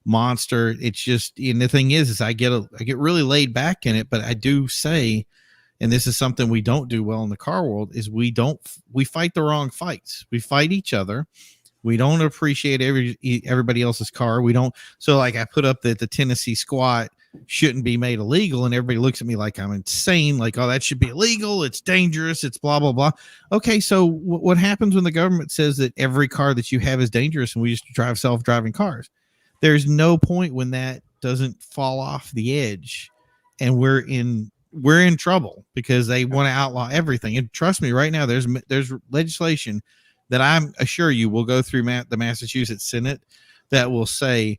monster. It's just, and the thing is I get really laid back in it, but I do say, and this is something we don't do well in the car world, is we fight the wrong fights. We fight each other. We don't appreciate everybody else's car. We don't. So like I put up that the Tennessee squat shouldn't be made illegal, and everybody looks at me like I'm insane. Like, oh, that should be illegal. It's dangerous. It's blah, blah, blah. Okay. So what happens when the government says that every car that you have is dangerous and we just drive self-driving cars? There's no point when that doesn't fall off the edge and we're in trouble because they want to outlaw everything. And trust me, right now, there's legislation that I'm assure you will go through the Massachusetts Senate that will say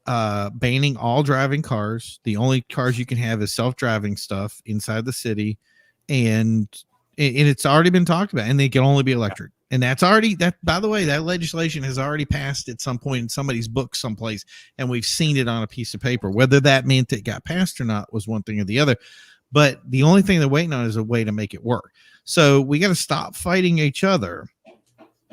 banning all driving cars. The only cars you can have is self-driving stuff inside the city. And it's already been talked about, and they can only be electric. And by the way, that legislation has already passed at some point in somebody's book someplace, and we've seen it on a piece of paper. Whether that meant it got passed or not was one thing or the other. but the only thing they're waiting on is a way to make it work. So we got to stop fighting each other.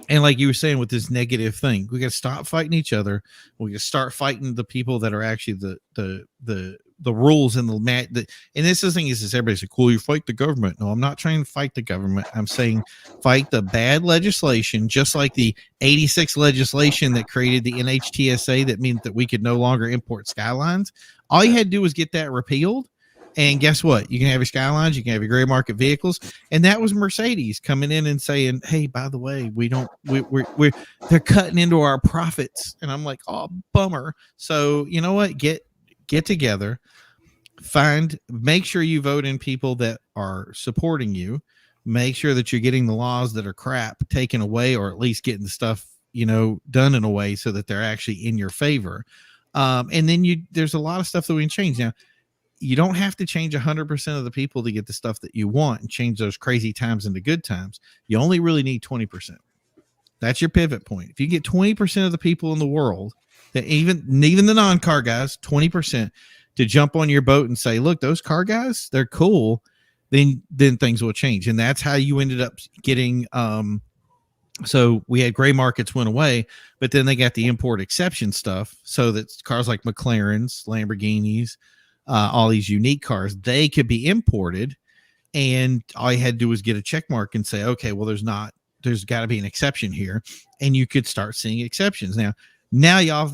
And like you were saying with this negative thing, we got to stop fighting each other. We got to start fighting the people that are actually the rules and and this is the thing is everybody's like, cool, you fight the government. No, I'm not trying to fight the government. I'm saying fight the bad legislation, just like the 86 legislation that created the NHTSA that meant that we could no longer import Skylines. All you had to do was get that repealed. And guess what? You can have your Skylines, you can have your gray market vehicles, and that was Mercedes coming in and saying, "Hey, by the way, they're cutting into our profits." And I'm like, "Oh, bummer." So you know what? Get together, make sure you vote in people that are supporting you. Make sure that you're getting the laws that are crap taken away, or at least getting the stuff done in a way so that they're actually in your favor. And then there's a lot of stuff that we can change now. You don't have to change 100% of the people to get the stuff that you want and change those crazy times into good times. You only really need 20%. That's your pivot point. If you get 20% of the people in the world, that even the non-car guys, 20% to jump on your boat and say, look, those car guys, they're cool, then things will change. And that's how you ended up getting so we had gray markets went away, but then they got the import exception stuff so that cars like McLarens, Lamborghinis, all these unique cars, they could be imported, and all you had to do was get a check mark and say, okay, well, there's got to be an exception here, and you could start seeing exceptions. Now y'all,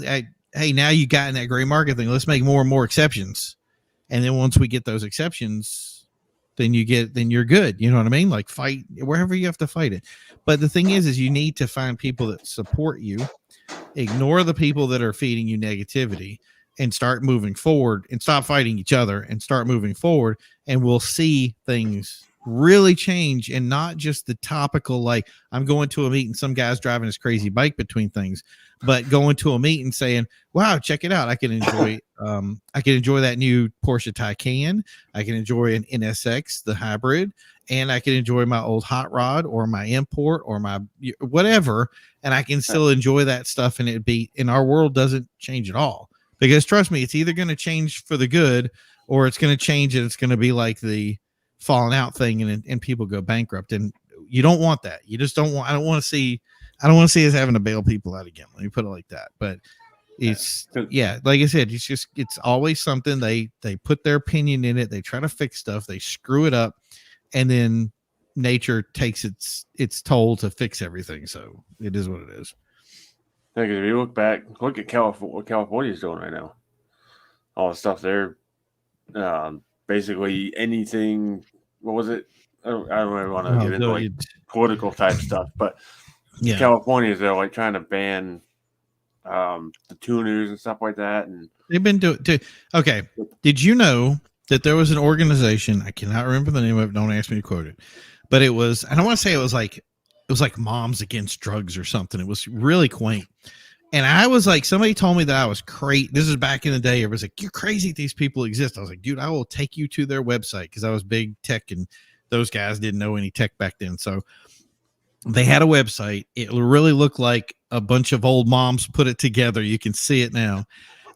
hey, now you got in that gray market thing. Let's make more and more exceptions, and then once we get those exceptions, then you're good. You know what I mean? Like fight wherever you have to fight it. But the thing is you need to find people that support you, ignore the people that are feeding you negativity, and start moving forward and stop fighting each other and start moving forward. And we'll see things really change, and not just the topical, like I'm going to a meet and some guy's driving his crazy bike between things, but going to a meet and saying, wow, check it out. I can enjoy that new Porsche Taycan. I can enjoy an NSX, the hybrid, and I can enjoy my old hot rod or my import or my whatever. And I can still enjoy that stuff. And in our world doesn't change at all. Because trust me, it's either going to change for the good, or it's going to change and it's going to be like the falling out thing, and people go bankrupt. And you don't want that. You just don't want. I don't want to see us having to bail people out again. Let me put it like that. But it's like I said, it's always something. They put their opinion in it. They try to fix stuff. They screw it up, and then nature takes its toll to fix everything. So it is what it is. If you look at California, what California is doing right now. All the stuff there, basically anything. What was it? I don't really want to get into political type stuff, but California is there like trying to ban the tuners and stuff like that, and they've been doing. Okay, did you know that there was an organization? I cannot remember the name of it. Don't ask me to quote it, but it was. I don't want to say it was like Moms Against Drugs or something. It was really quaint. And I was like, somebody told me that I was crazy. This is back in the day. It was like, you're crazy. These people exist. I was like, dude, I will take you to their website, because I was big tech and those guys didn't know any tech back then. So they had a website. It really looked like a bunch of old moms put it together. You can see it now.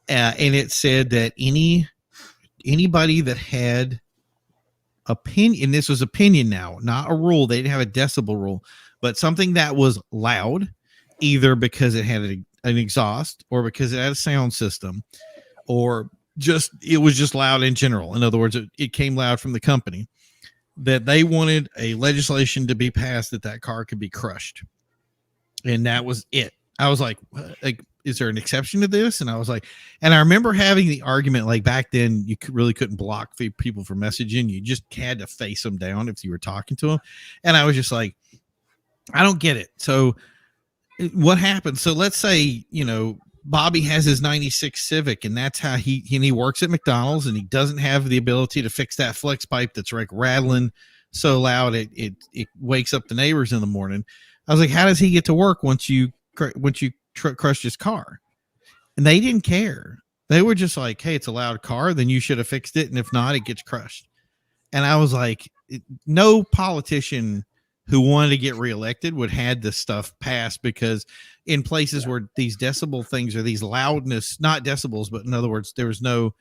And it said that anybody that had opinion, and this was opinion now, not a rule. They didn't have a decibel rule, but something that was loud, either because it had an exhaust, or because it had a sound system, or it was just loud in general. In other words, it came loud from the company, that they wanted a legislation to be passed that car could be crushed. And that was it. I was like, is there an exception to this? And I was like, and I remember having the argument, like back then you really couldn't block people from messaging. You just had to face them down if you were talking to them. And I was just like, I don't get it. So what happened? So let's say, Bobby has his 96 Civic, and that's how he works at McDonald's, and he doesn't have the ability to fix that flex pipe that's like rattling so loud it wakes up the neighbors in the morning. I was like, how does he get to work once you crushed his car? And they didn't care. They were just like, hey, it's a loud car, then you should have fixed it, and if not, it gets crushed. And I was like, no politician who wanted to get reelected would had this stuff passed, because in places where these decibel things, or these loudness, not decibels, but in other words, there was no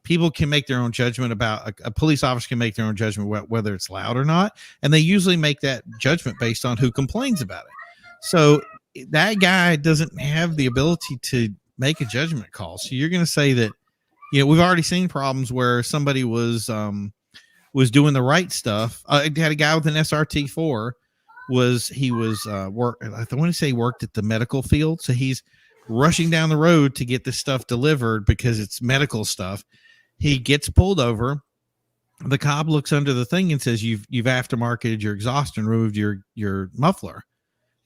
people can make their own judgment about a police officer can make their own judgment whether it's loud or not. And they usually make that judgment based on who complains about it. So that guy doesn't have the ability to make a judgment call. So you're going to say that, we've already seen problems where somebody was doing the right stuff. I had a guy with an SRT4 I want to say he worked at the medical field. So he's rushing down the road to get this stuff delivered because it's medical stuff. He gets pulled over. The cop looks under the thing and says, you've aftermarketed your exhaust and removed your muffler.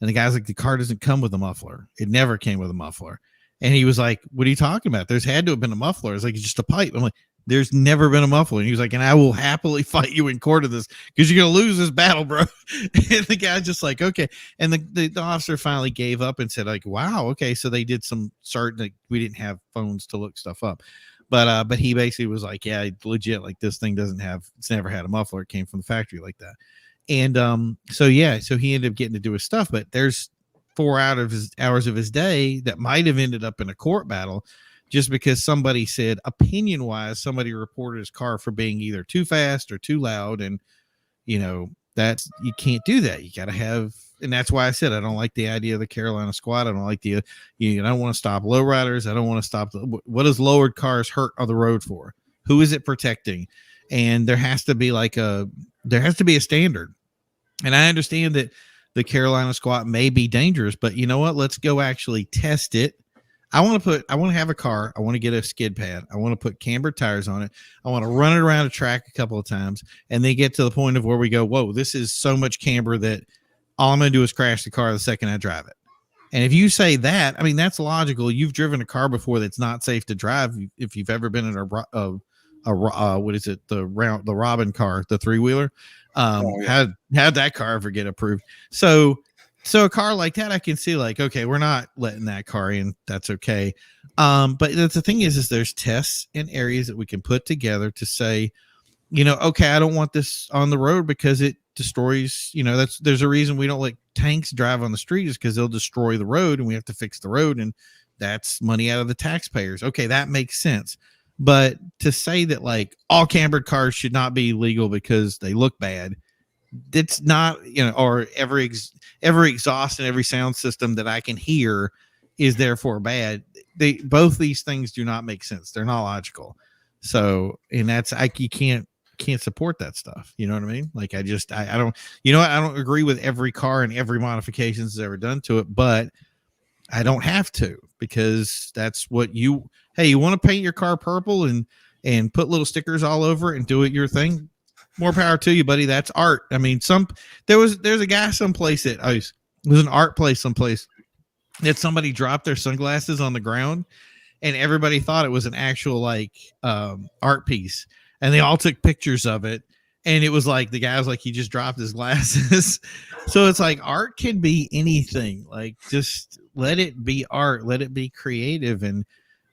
And the guy's like, the car doesn't come with a muffler. It never came with a muffler. And he was like, what are you talking about? There's had to have been a muffler. It's like, it's just a pipe. I'm like, there's never been a muffler. And he was like, and I will happily fight you in court of this because you're going to lose this battle, bro. And the guy's just like, okay. And the officer finally gave up and said, like, wow, okay. So they did some certain, like, we didn't have phones to look stuff up. But he basically was like, yeah, legit, like this thing it's never had a muffler. It came from the factory like that. And so he ended up getting to do his stuff, but there's 4 hours of his day that might have ended up in a court battle just because somebody said, opinion wise, somebody reported his car for being either too fast or too loud. And, that's, you can't do that. You got to have, and that's why I said, I don't like the idea of the Carolina squad. I don't like I don't want to stop lowriders. I don't want to stop. What does lowered cars hurt on the road for? Who is it protecting? And there has to be a standard. And I understand that the Carolina squat may be dangerous, but you know what? Let's go actually test it. I want to have a car. I want to get a skid pad. I want to put cambered tires on it. I want to run it around a track a couple of times and then get to the point of where we go, whoa, this is so much camber that all I'm going to do is crash the car the second I drive it. And if you say that, I mean, that's logical. You've driven a car before that's not safe to drive. If you've ever been in what is it? The Robin car, the 3-wheeler. How'd that car ever get approved? So a car like that, I can see like, okay, we're not letting that car in. That's okay. But the thing is there's tests and areas that we can put together to say, okay, I don't want this on the road because it destroys, there's a reason we don't let tanks drive on the street is because they'll destroy the road and we have to fix the road. And that's money out of the taxpayers. Okay. That makes sense. But to say that like all cambered cars should not be legal because they look bad, it's not, or every exhaust and every sound system that I can hear is therefore bad. Both these things do not make sense. They're not logical. So, and that's you can't support that stuff. You know what I mean? Like I don't, I don't agree with every car and every modification that's ever done to it, but I don't have to because that's what you want to paint your car purple and put little stickers all over it and do it your thing. More power to you, buddy. That's art. I mean, there's a guy someplace it was an art place someplace that somebody dropped their sunglasses on the ground and everybody thought it was an actual like art piece and they all took pictures of it. And it was like, the guy was like, he just dropped his glasses. So it's like art can be anything. Like just let it be art, let it be creative and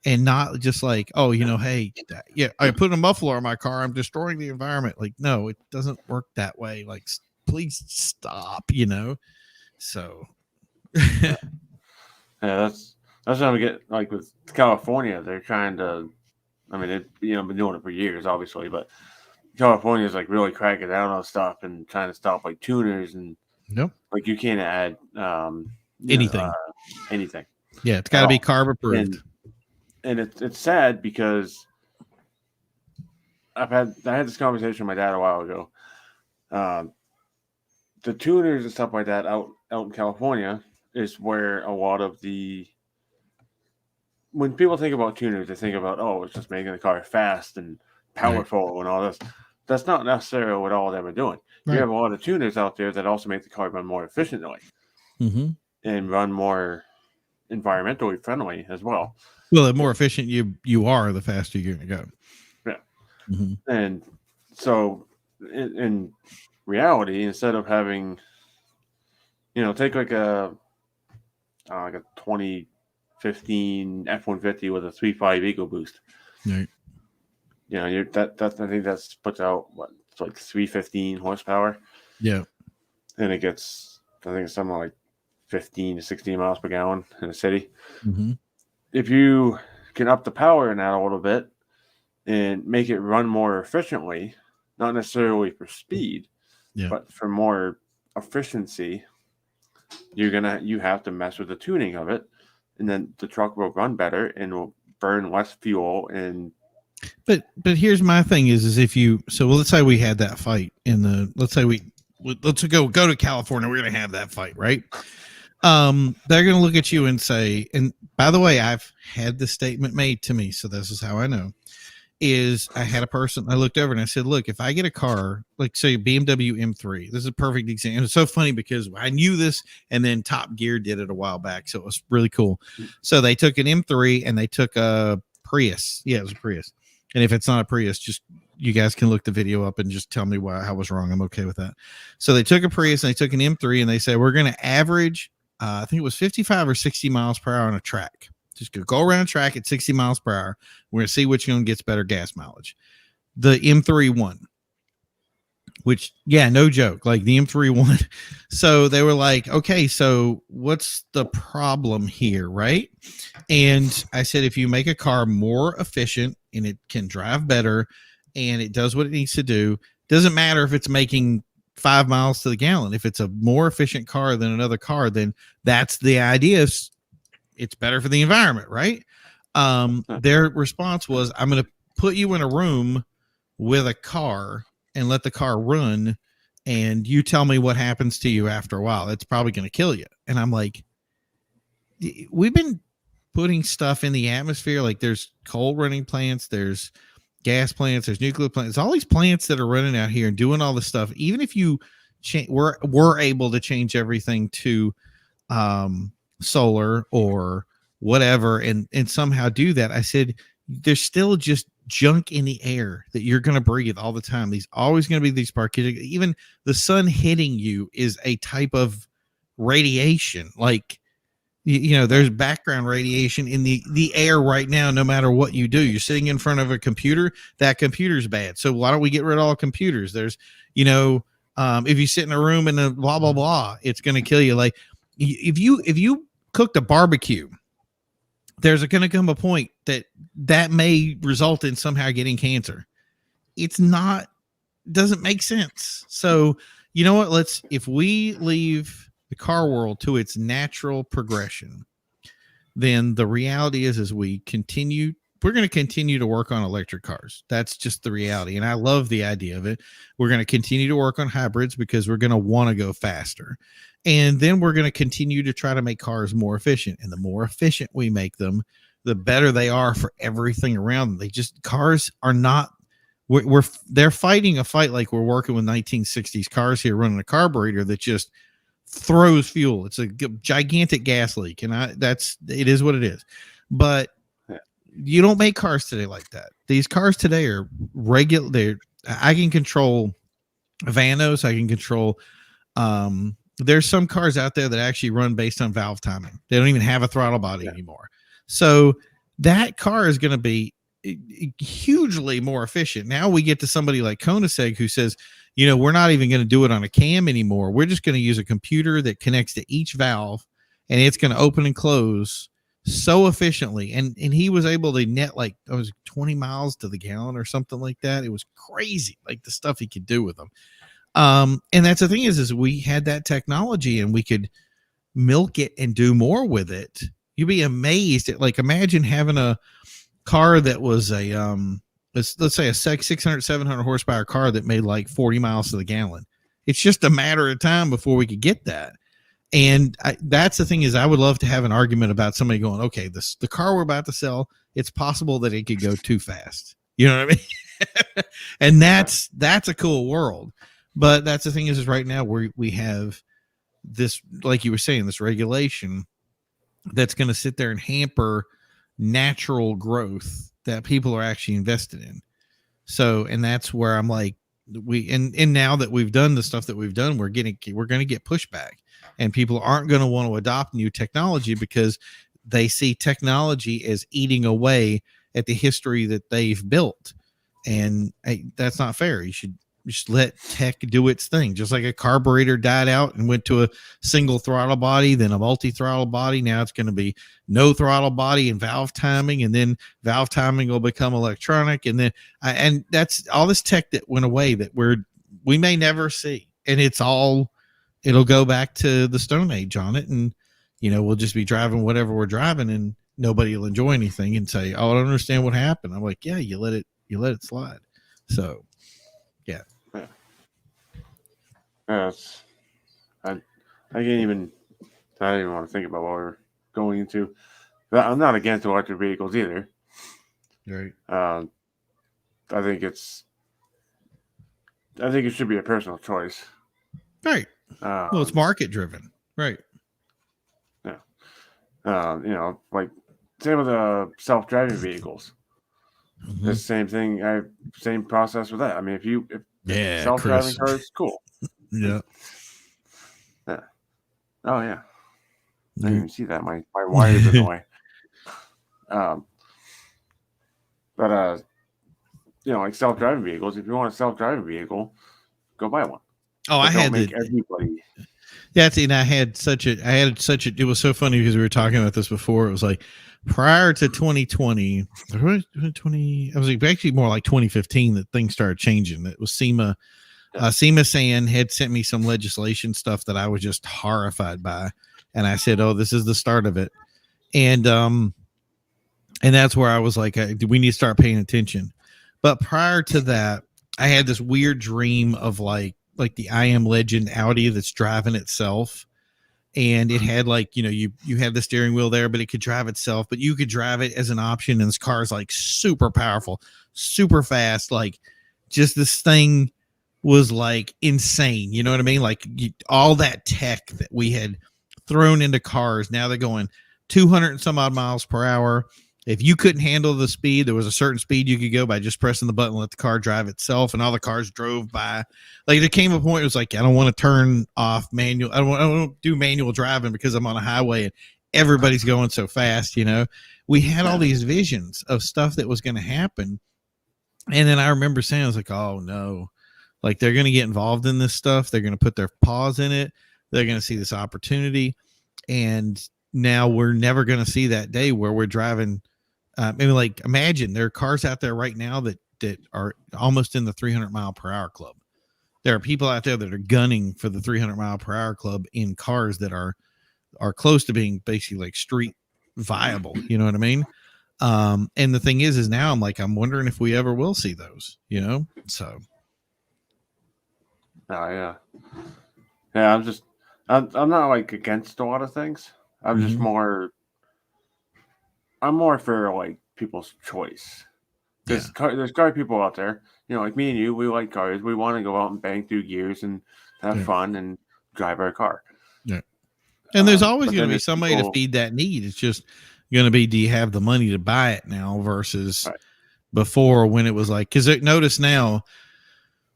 not just like, oh, hey, yeah, I put a muffler on my car, I'm destroying the environment. Like, no, it doesn't work that way. Like, please stop, So yeah, that's what we get like with California. They're trying to, I mean, they've been doing it for years, obviously, but California is like really cracking down on stuff and trying to stop like tuners and like you can't add anything. Anything. Yeah, it's got to be carb approved. And it's sad because I had this conversation with my dad a while ago. The tuners and stuff like that out in California is where a lot of when people think about tuners, they think about, oh, it's just making the car fast and powerful and all this. That's not necessarily what all of them are doing. Right. You have a lot of tuners out there that also make the car run more efficiently and run more environmentally friendly as well. Well, the more efficient you are, the faster you're going to go. Yeah. Mm-hmm. And so in reality, instead of having, take like a 2015 F-150 with a 3.5 EcoBoost. Right. I think that's puts out it's like 315 horsepower. Yeah. And it gets, I think it's something like 15 to 16 miles per gallon in the city. Mm-hmm. If you can up the power in that a little bit and make it run more efficiently, not necessarily for speed, Yeah. but for more efficiency, you have to mess with the tuning of it, and then the truck will run better and will burn less fuel. And But here's my thing is if you, so let's say we had that fight in the, let's say let's go to California. We're going to have that fight, right? They're going to look at you and say, and by the way, I've had this statement made to me, so this is how I know. Is I had a person, I looked over and I said, look, if I get a car, like say BMW M3, this is a perfect example. It's so funny because I knew this, and then Top Gear did it a while back, so it was really cool. So they took an M3 and they took a Prius. Yeah, it was a Prius. And if it's not a Prius, just you guys can look the video up and just tell me why I was wrong. I'm okay with that. So they took a Prius and they took an M3 and they said, we're going to average, I think it was 55 or 60 miles per hour on a track. Just go around a track at 60 miles per hour. We're going to see which one gets better gas mileage. The M3 won, which, yeah, no joke. Like the M3 won. So they were like, okay, so what's the problem here, right? And I said, if you make a car more efficient and it can drive better and it does what it needs to do, doesn't matter if it's making 5 miles to the gallon. If it's a more efficient car than another car, then that's the idea. It's better for the environment, right? Their response was, I'm going to put you in a room with a car and let the car run, and you tell me what happens to you after a while. It's probably going to kill you. And I'm like, we've been putting stuff in the atmosphere. Like there's coal running plants, there's gas plants, there's nuclear plants, all these plants that are running out here and doing all this stuff. Even if you we're able to change everything to solar or whatever and somehow do that, I said there's still just junk in the air that you're going to breathe all the time. These always going to be these particulates. Even the sun hitting you is a type of radiation. Like you know, there's background radiation in the air right now. No matter what you do, you're sitting in front of a computer, that computer's bad. So why don't we get rid of all computers? There's, you know, if you sit in a room and a blah blah blah, it's going to kill you. Like if you cooked a barbecue, there's going to come a point that may result in somehow getting cancer. It's not, doesn't make sense. So you know what? If we leave the car world to its natural progression, then the reality is we're going to continue to work on electric cars. That's just the reality. And I love the idea of it. We're going to continue to work on hybrids because we're going to want to go faster. And then we're going to continue to try to make cars more efficient. And the more efficient we make them, the better they are for everything around them. Cars are not, they're fighting a fight like we're working with 1960s cars here, running a carburetor that just throws fuel. It's a gigantic gas leak. And it is what it is. But you don't make cars today like that. These cars today are regular. I can control Vanos. I can control, there's some cars out there that actually run based on valve timing. They don't even have a throttle body anymore. So that car is going to be hugely more efficient. Now we get to somebody like Koenigsegg who says, you know, we're not even going to do it on a cam anymore. We're just going to use a computer that connects to each valve, and it's going to open and close so efficiently. And he was able to net like, it was 20 miles to the gallon or something like that. It was crazy, like the stuff he could do with them. And that's the thing is we had that technology and we could milk it and do more with it. You'd be amazed at, like, imagine having a car that was a, let's say a 600, 700 horsepower car that made like 40 miles to the gallon. It's just a matter of time before we could get that. And that's the thing is I would love to have an argument about somebody going, okay, the car we're about to sell, it's possible that it could go too fast. You know what I mean? And that's a cool world. But that's the thing is right now we have this, like you were saying, this regulation that's going to sit there and hamper natural growth that people are actually invested in. So, and that's where I'm like, and now that we've done the stuff that we've done, we're going to get pushback, and people aren't going to want to adopt new technology because they see technology as eating away at the history that they've built. And that's not fair. just let tech do its thing. Just like a carburetor died out and went to a single throttle body, then a multi-throttle body. Now it's going to be no throttle body and valve timing, and then valve timing will become electronic. And then, and that's all this tech that went away that we may never see. And it'll go back to the Stone Age on it. And, we'll just be driving whatever we're driving, and nobody will enjoy anything and say, "Oh, I don't understand what happened." I'm like, yeah, you let it slide. So, yeah. Yes. I can't even. I don't even want to think about what we're going into. But I'm not against electric vehicles either. Right. I think it should be a personal choice. Right. Well, it's market driven. Right. Yeah. Like same with the self-driving vehicles. Mm-hmm. The same thing. Same process with that. I mean, if self-driving cars, cool. Yeah. Yeah. Oh yeah. I didn't even see that. My wires in the way. But like self-driving vehicles. If you want a self-driving vehicle, go buy one. Oh, but I had everybody. Yeah, and I had such a. It was so funny because we were talking about this before. It was like prior to 2020, 20. I was actually more like 2015 that things started changing. It was SEMA. SEMA San had sent me some legislation stuff that I was just horrified by, and I said, "Oh, this is the start of it," and that's where I was like, "We need to start paying attention." But prior to that, I had this weird dream of like the I Am Legend Audi that's driving itself, and it had you had the steering wheel there, but it could drive itself, but you could drive it as an option, and this car is like super powerful, super fast, like just this thing was like insane. You know what I mean? Like all that tech that we had thrown into cars, now they're going 200 and some odd miles per hour. If you couldn't handle the speed, there was a certain speed you could go by just pressing the button, let the car drive itself, and all the cars drove by. Like there came a point, it was like, I don't want to turn off manual. I don't do manual driving because I'm on a highway and everybody's going so fast. We had all these visions of stuff that was going to happen. And then I remember saying, I was like, oh no, like they're going to get involved in this stuff. They're going to put their paws in it. They're going to see this opportunity. And now we're never going to see that day where we're driving. Like imagine there are cars out there right now that are almost in the 300 mile per hour club. There are people out there that are gunning for the 300 mile per hour club in cars that are close to being basically like street viable. You know what I mean? And the thing is now I'm wondering if we ever will see those, so. Oh yeah. Yeah. I'm not like against a lot of things. I'm just I'm more for like people's choice. There's car people out there, like me and you. We like cars. We want to go out and bang through gears and have fun and drive our car. Yeah. And there's always going to be somebody to feed that need. It's just going to be, do you have the money to buy it now versus before when it was like, because notice now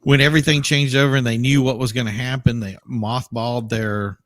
when everything changed over and they knew what was going to happen, they mothballed their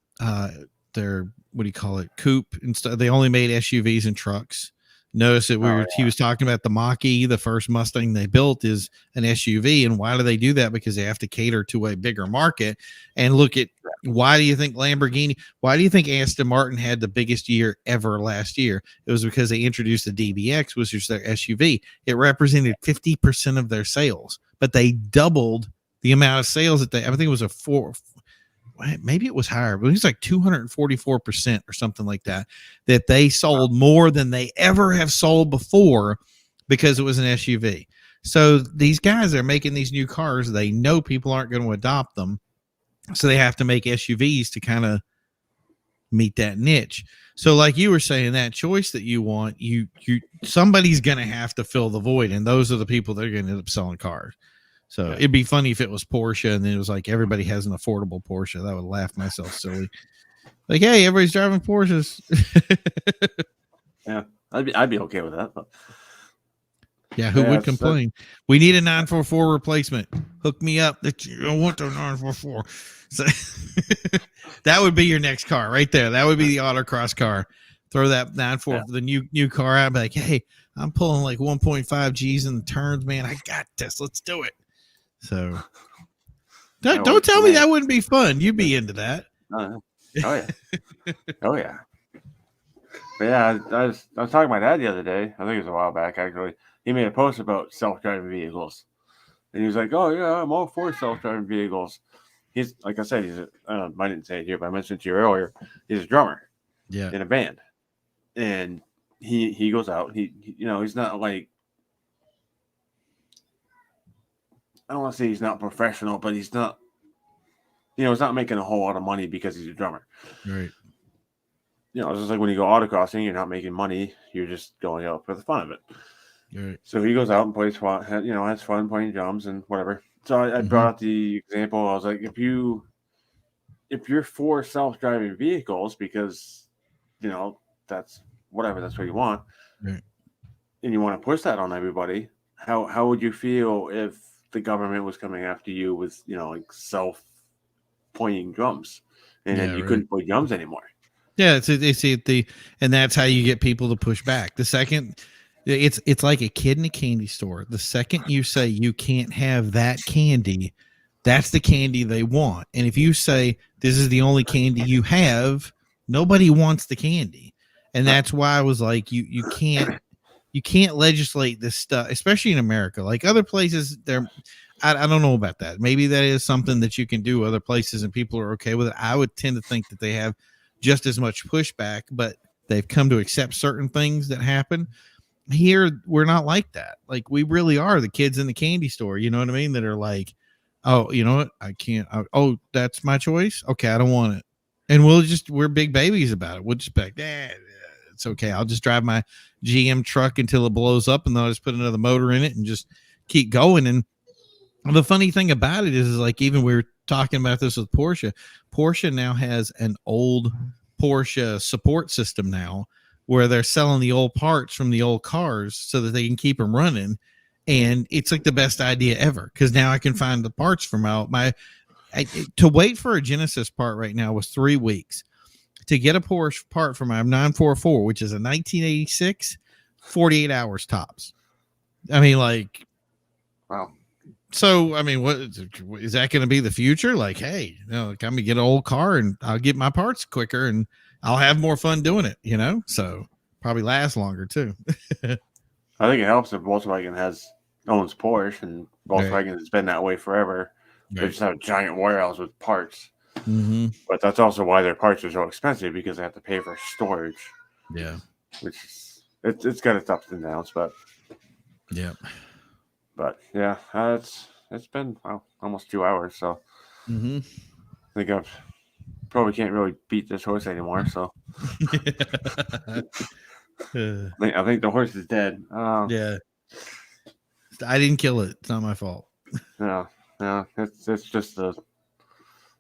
what do you call it, coupe and stuff. They only made SUVs and trucks. Notice that he was talking about the Mach-E, the first Mustang they built is an SUV. And why do they do that? Because they have to cater to a bigger market. And look at, why do you think Aston Martin had the biggest year ever last year? It was because they introduced the DBX, which is their SUV. It represented 50% of their sales, but they doubled the amount of sales I think it was maybe it was higher, but it was like 244% or something like that they sold more than they ever have sold before because it was an SUV. So these guys are making these new cars. They know people aren't going to adopt them. So they have to make SUVs to kind of meet that niche. So like you were saying, that choice that you want, somebody's going to have to fill the void. And those are the people that are going to end up selling cars. So it'd be funny if it was Porsche and then it was like everybody has an affordable Porsche. That would laugh myself silly. Like, hey, everybody's driving Porsches. Yeah, I'd be okay with that. But yeah, who would complain? We need a 944 replacement. Hook me up. I want the 944. So that would be your next car right there. That would be the autocross car. Throw that 944, the new car out. Be like, hey, I'm pulling like 1.5 G's in the turns, man. I got this. Let's do it. So, Don't tell me that wouldn't be fun. You'd be into that. Oh yeah, oh yeah. But yeah, I was talking to my dad the other day. I think it was a while back actually. He made a post about self-driving vehicles, and he was like, "Oh yeah, I'm all for self-driving vehicles." He's like I said, I didn't say it here, but I mentioned to you earlier. He's a drummer, in a band, and he goes out. He he's not like, I don't want to say he's not professional, but he's not. He's not making a whole lot of money because he's a drummer. Right. It's just like when you go autocrossing, you're not making money. You're just going out for the fun of it. Right. So he goes out and plays fun, has fun playing drums and whatever. So I brought up the example. I was like, if you're for self-driving vehicles because, that's whatever, that's what you want, right, and you want to push that on everybody, how would you feel if the government was coming after you with, like self-pointing drums, and then you couldn't play drums anymore? Yeah, and that's how you get people to push back. The second, it's like a kid in a candy store. The second you say you can't have that candy, that's the candy they want. And if you say this is the only candy you have, nobody wants the candy. And that's why I was like, you can't legislate this stuff, especially in America. Like other places, I don't know about that. Maybe that is something that you can do other places and people are okay with it. I would tend to think that they have just as much pushback, but they've come to accept certain things that happen. Here, we're not like that. Like we really are the kids in the candy store, you know what I mean? That are like, oh, you know what? I can't. Oh, that's my choice. Okay, I don't want it. And we're big babies about it. We'll just be like, it's okay. I'll just drive my GM truck until it blows up, and then I'll just put another motor in it and just keep going. And the funny thing about it is like, even we were talking about this with Porsche. Porsche now has an old Porsche support system now where they're selling the old parts from the old cars so that they can keep them running. And it's like the best idea ever because now I can find the parts from to wait for a Genesis part right now was 3 weeks. To get a Porsche part for my 944, which is a 1986, 48 hours tops. I mean, like, wow. So, I mean, what is that going to be the future? Like, hey, I'm going to get an old car and I'll get my parts quicker and I'll have more fun doing it, So probably last longer too. I think it helps if Volkswagen owns Porsche, and Volkswagen has been that way forever. Right. They just have a giant warehouse with parts. Mm-hmm. But that's also why their parts are so expensive because they have to pay for storage. Yeah. Which is, it's got its ups and downs, but. Yeah. But yeah, it's been almost 2 hours, so I think I probably can't really beat this horse anymore. So I think the horse is dead. Yeah, I didn't kill it. It's not my fault. No, it's just the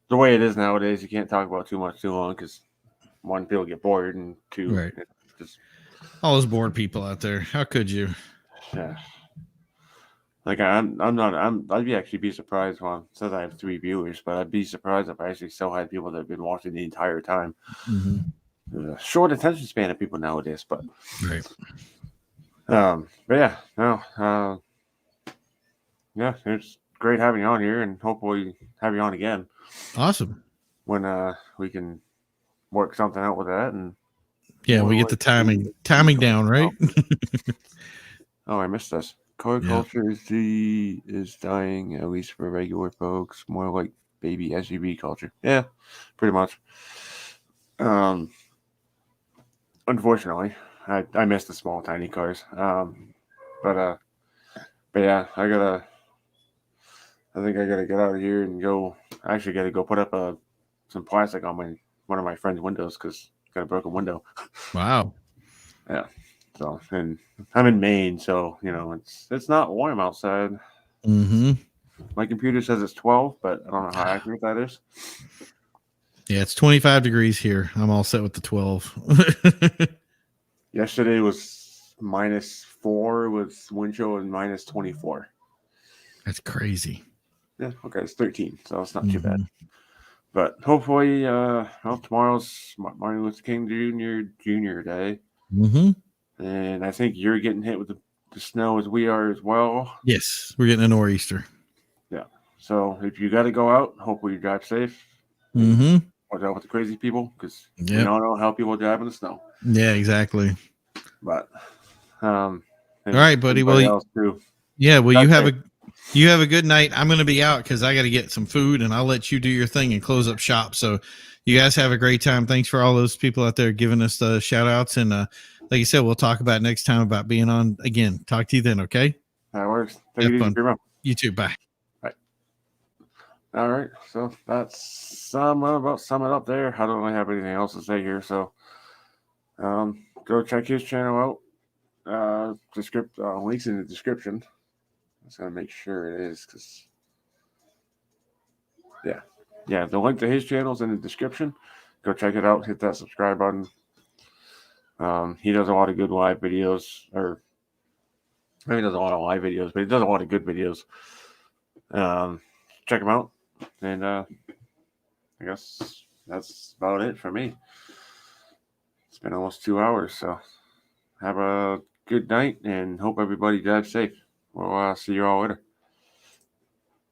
way it is nowadays. You can't talk about too much too long because one, people get bored, and two, right. Just all those bored people out there. How could you? Yeah. Like I'd actually be surprised. Well, it says I have 3 viewers, but I'd be surprised if I actually still had people that have been watching the entire time. There's a short attention span of people nowadays, but right. But yeah, no, yeah, it's great having you on here, and hopefully have you on again. Awesome. When we can work something out with that, and we get the timing down, right? Oh, I missed this. Car culture is dying, at least for regular folks. More like baby SUV culture. Yeah, pretty much. Unfortunately, I miss the small, tiny cars. But yeah, I think I gotta get out of here and go. I actually gotta go put up some plastic on one of my friend's windows because got a broken window. Wow. Yeah. So, and I'm in Maine, so it's not warm outside. My computer says it's 12, but I don't know how accurate that is. Yeah, it's 25 degrees here. I'm all set with the 12. Yesterday was -4 with wind chill and -24. That's crazy. Yeah, okay, it's 13, so it's not too bad. But hopefully, tomorrow's Martin Luther King Jr. Day. And I think you're getting hit with the snow as we are as well. Yes, we're getting a nor'easter. Yeah. So if you got to go out, hopefully you drive safe. Mm-hmm. Watch out with the crazy people, because we Yep. all know how people drive in the snow. Yeah, exactly. But All right, buddy. Well, everybody else too. yeah. Well, Drive safe. you have a good night. I'm going to be out because I got to get some food, and I'll let you do your thing and close up shop. So, you guys have a great time. Thanks for all those people out there giving us the shout outs. And like you said, we'll talk about next time about being on again. Talk to you then. Okay. That works. Take Have it easy, fun. Primo. You too. Bye. All right, so that's sum it up there. I don't really have anything else to say here, so go check his channel out. Links in the description. I just gotta make sure it is, because yeah, the link to his channel's in the description. Go check it out. Hit that subscribe button. He does a lot of good live videos, or maybe he does a lot of live videos, but he does a lot of good videos. Check him out, and I guess that's about it for me. It's been almost 2 hours, so have a good night and hope everybody drives safe. We'll see you all later.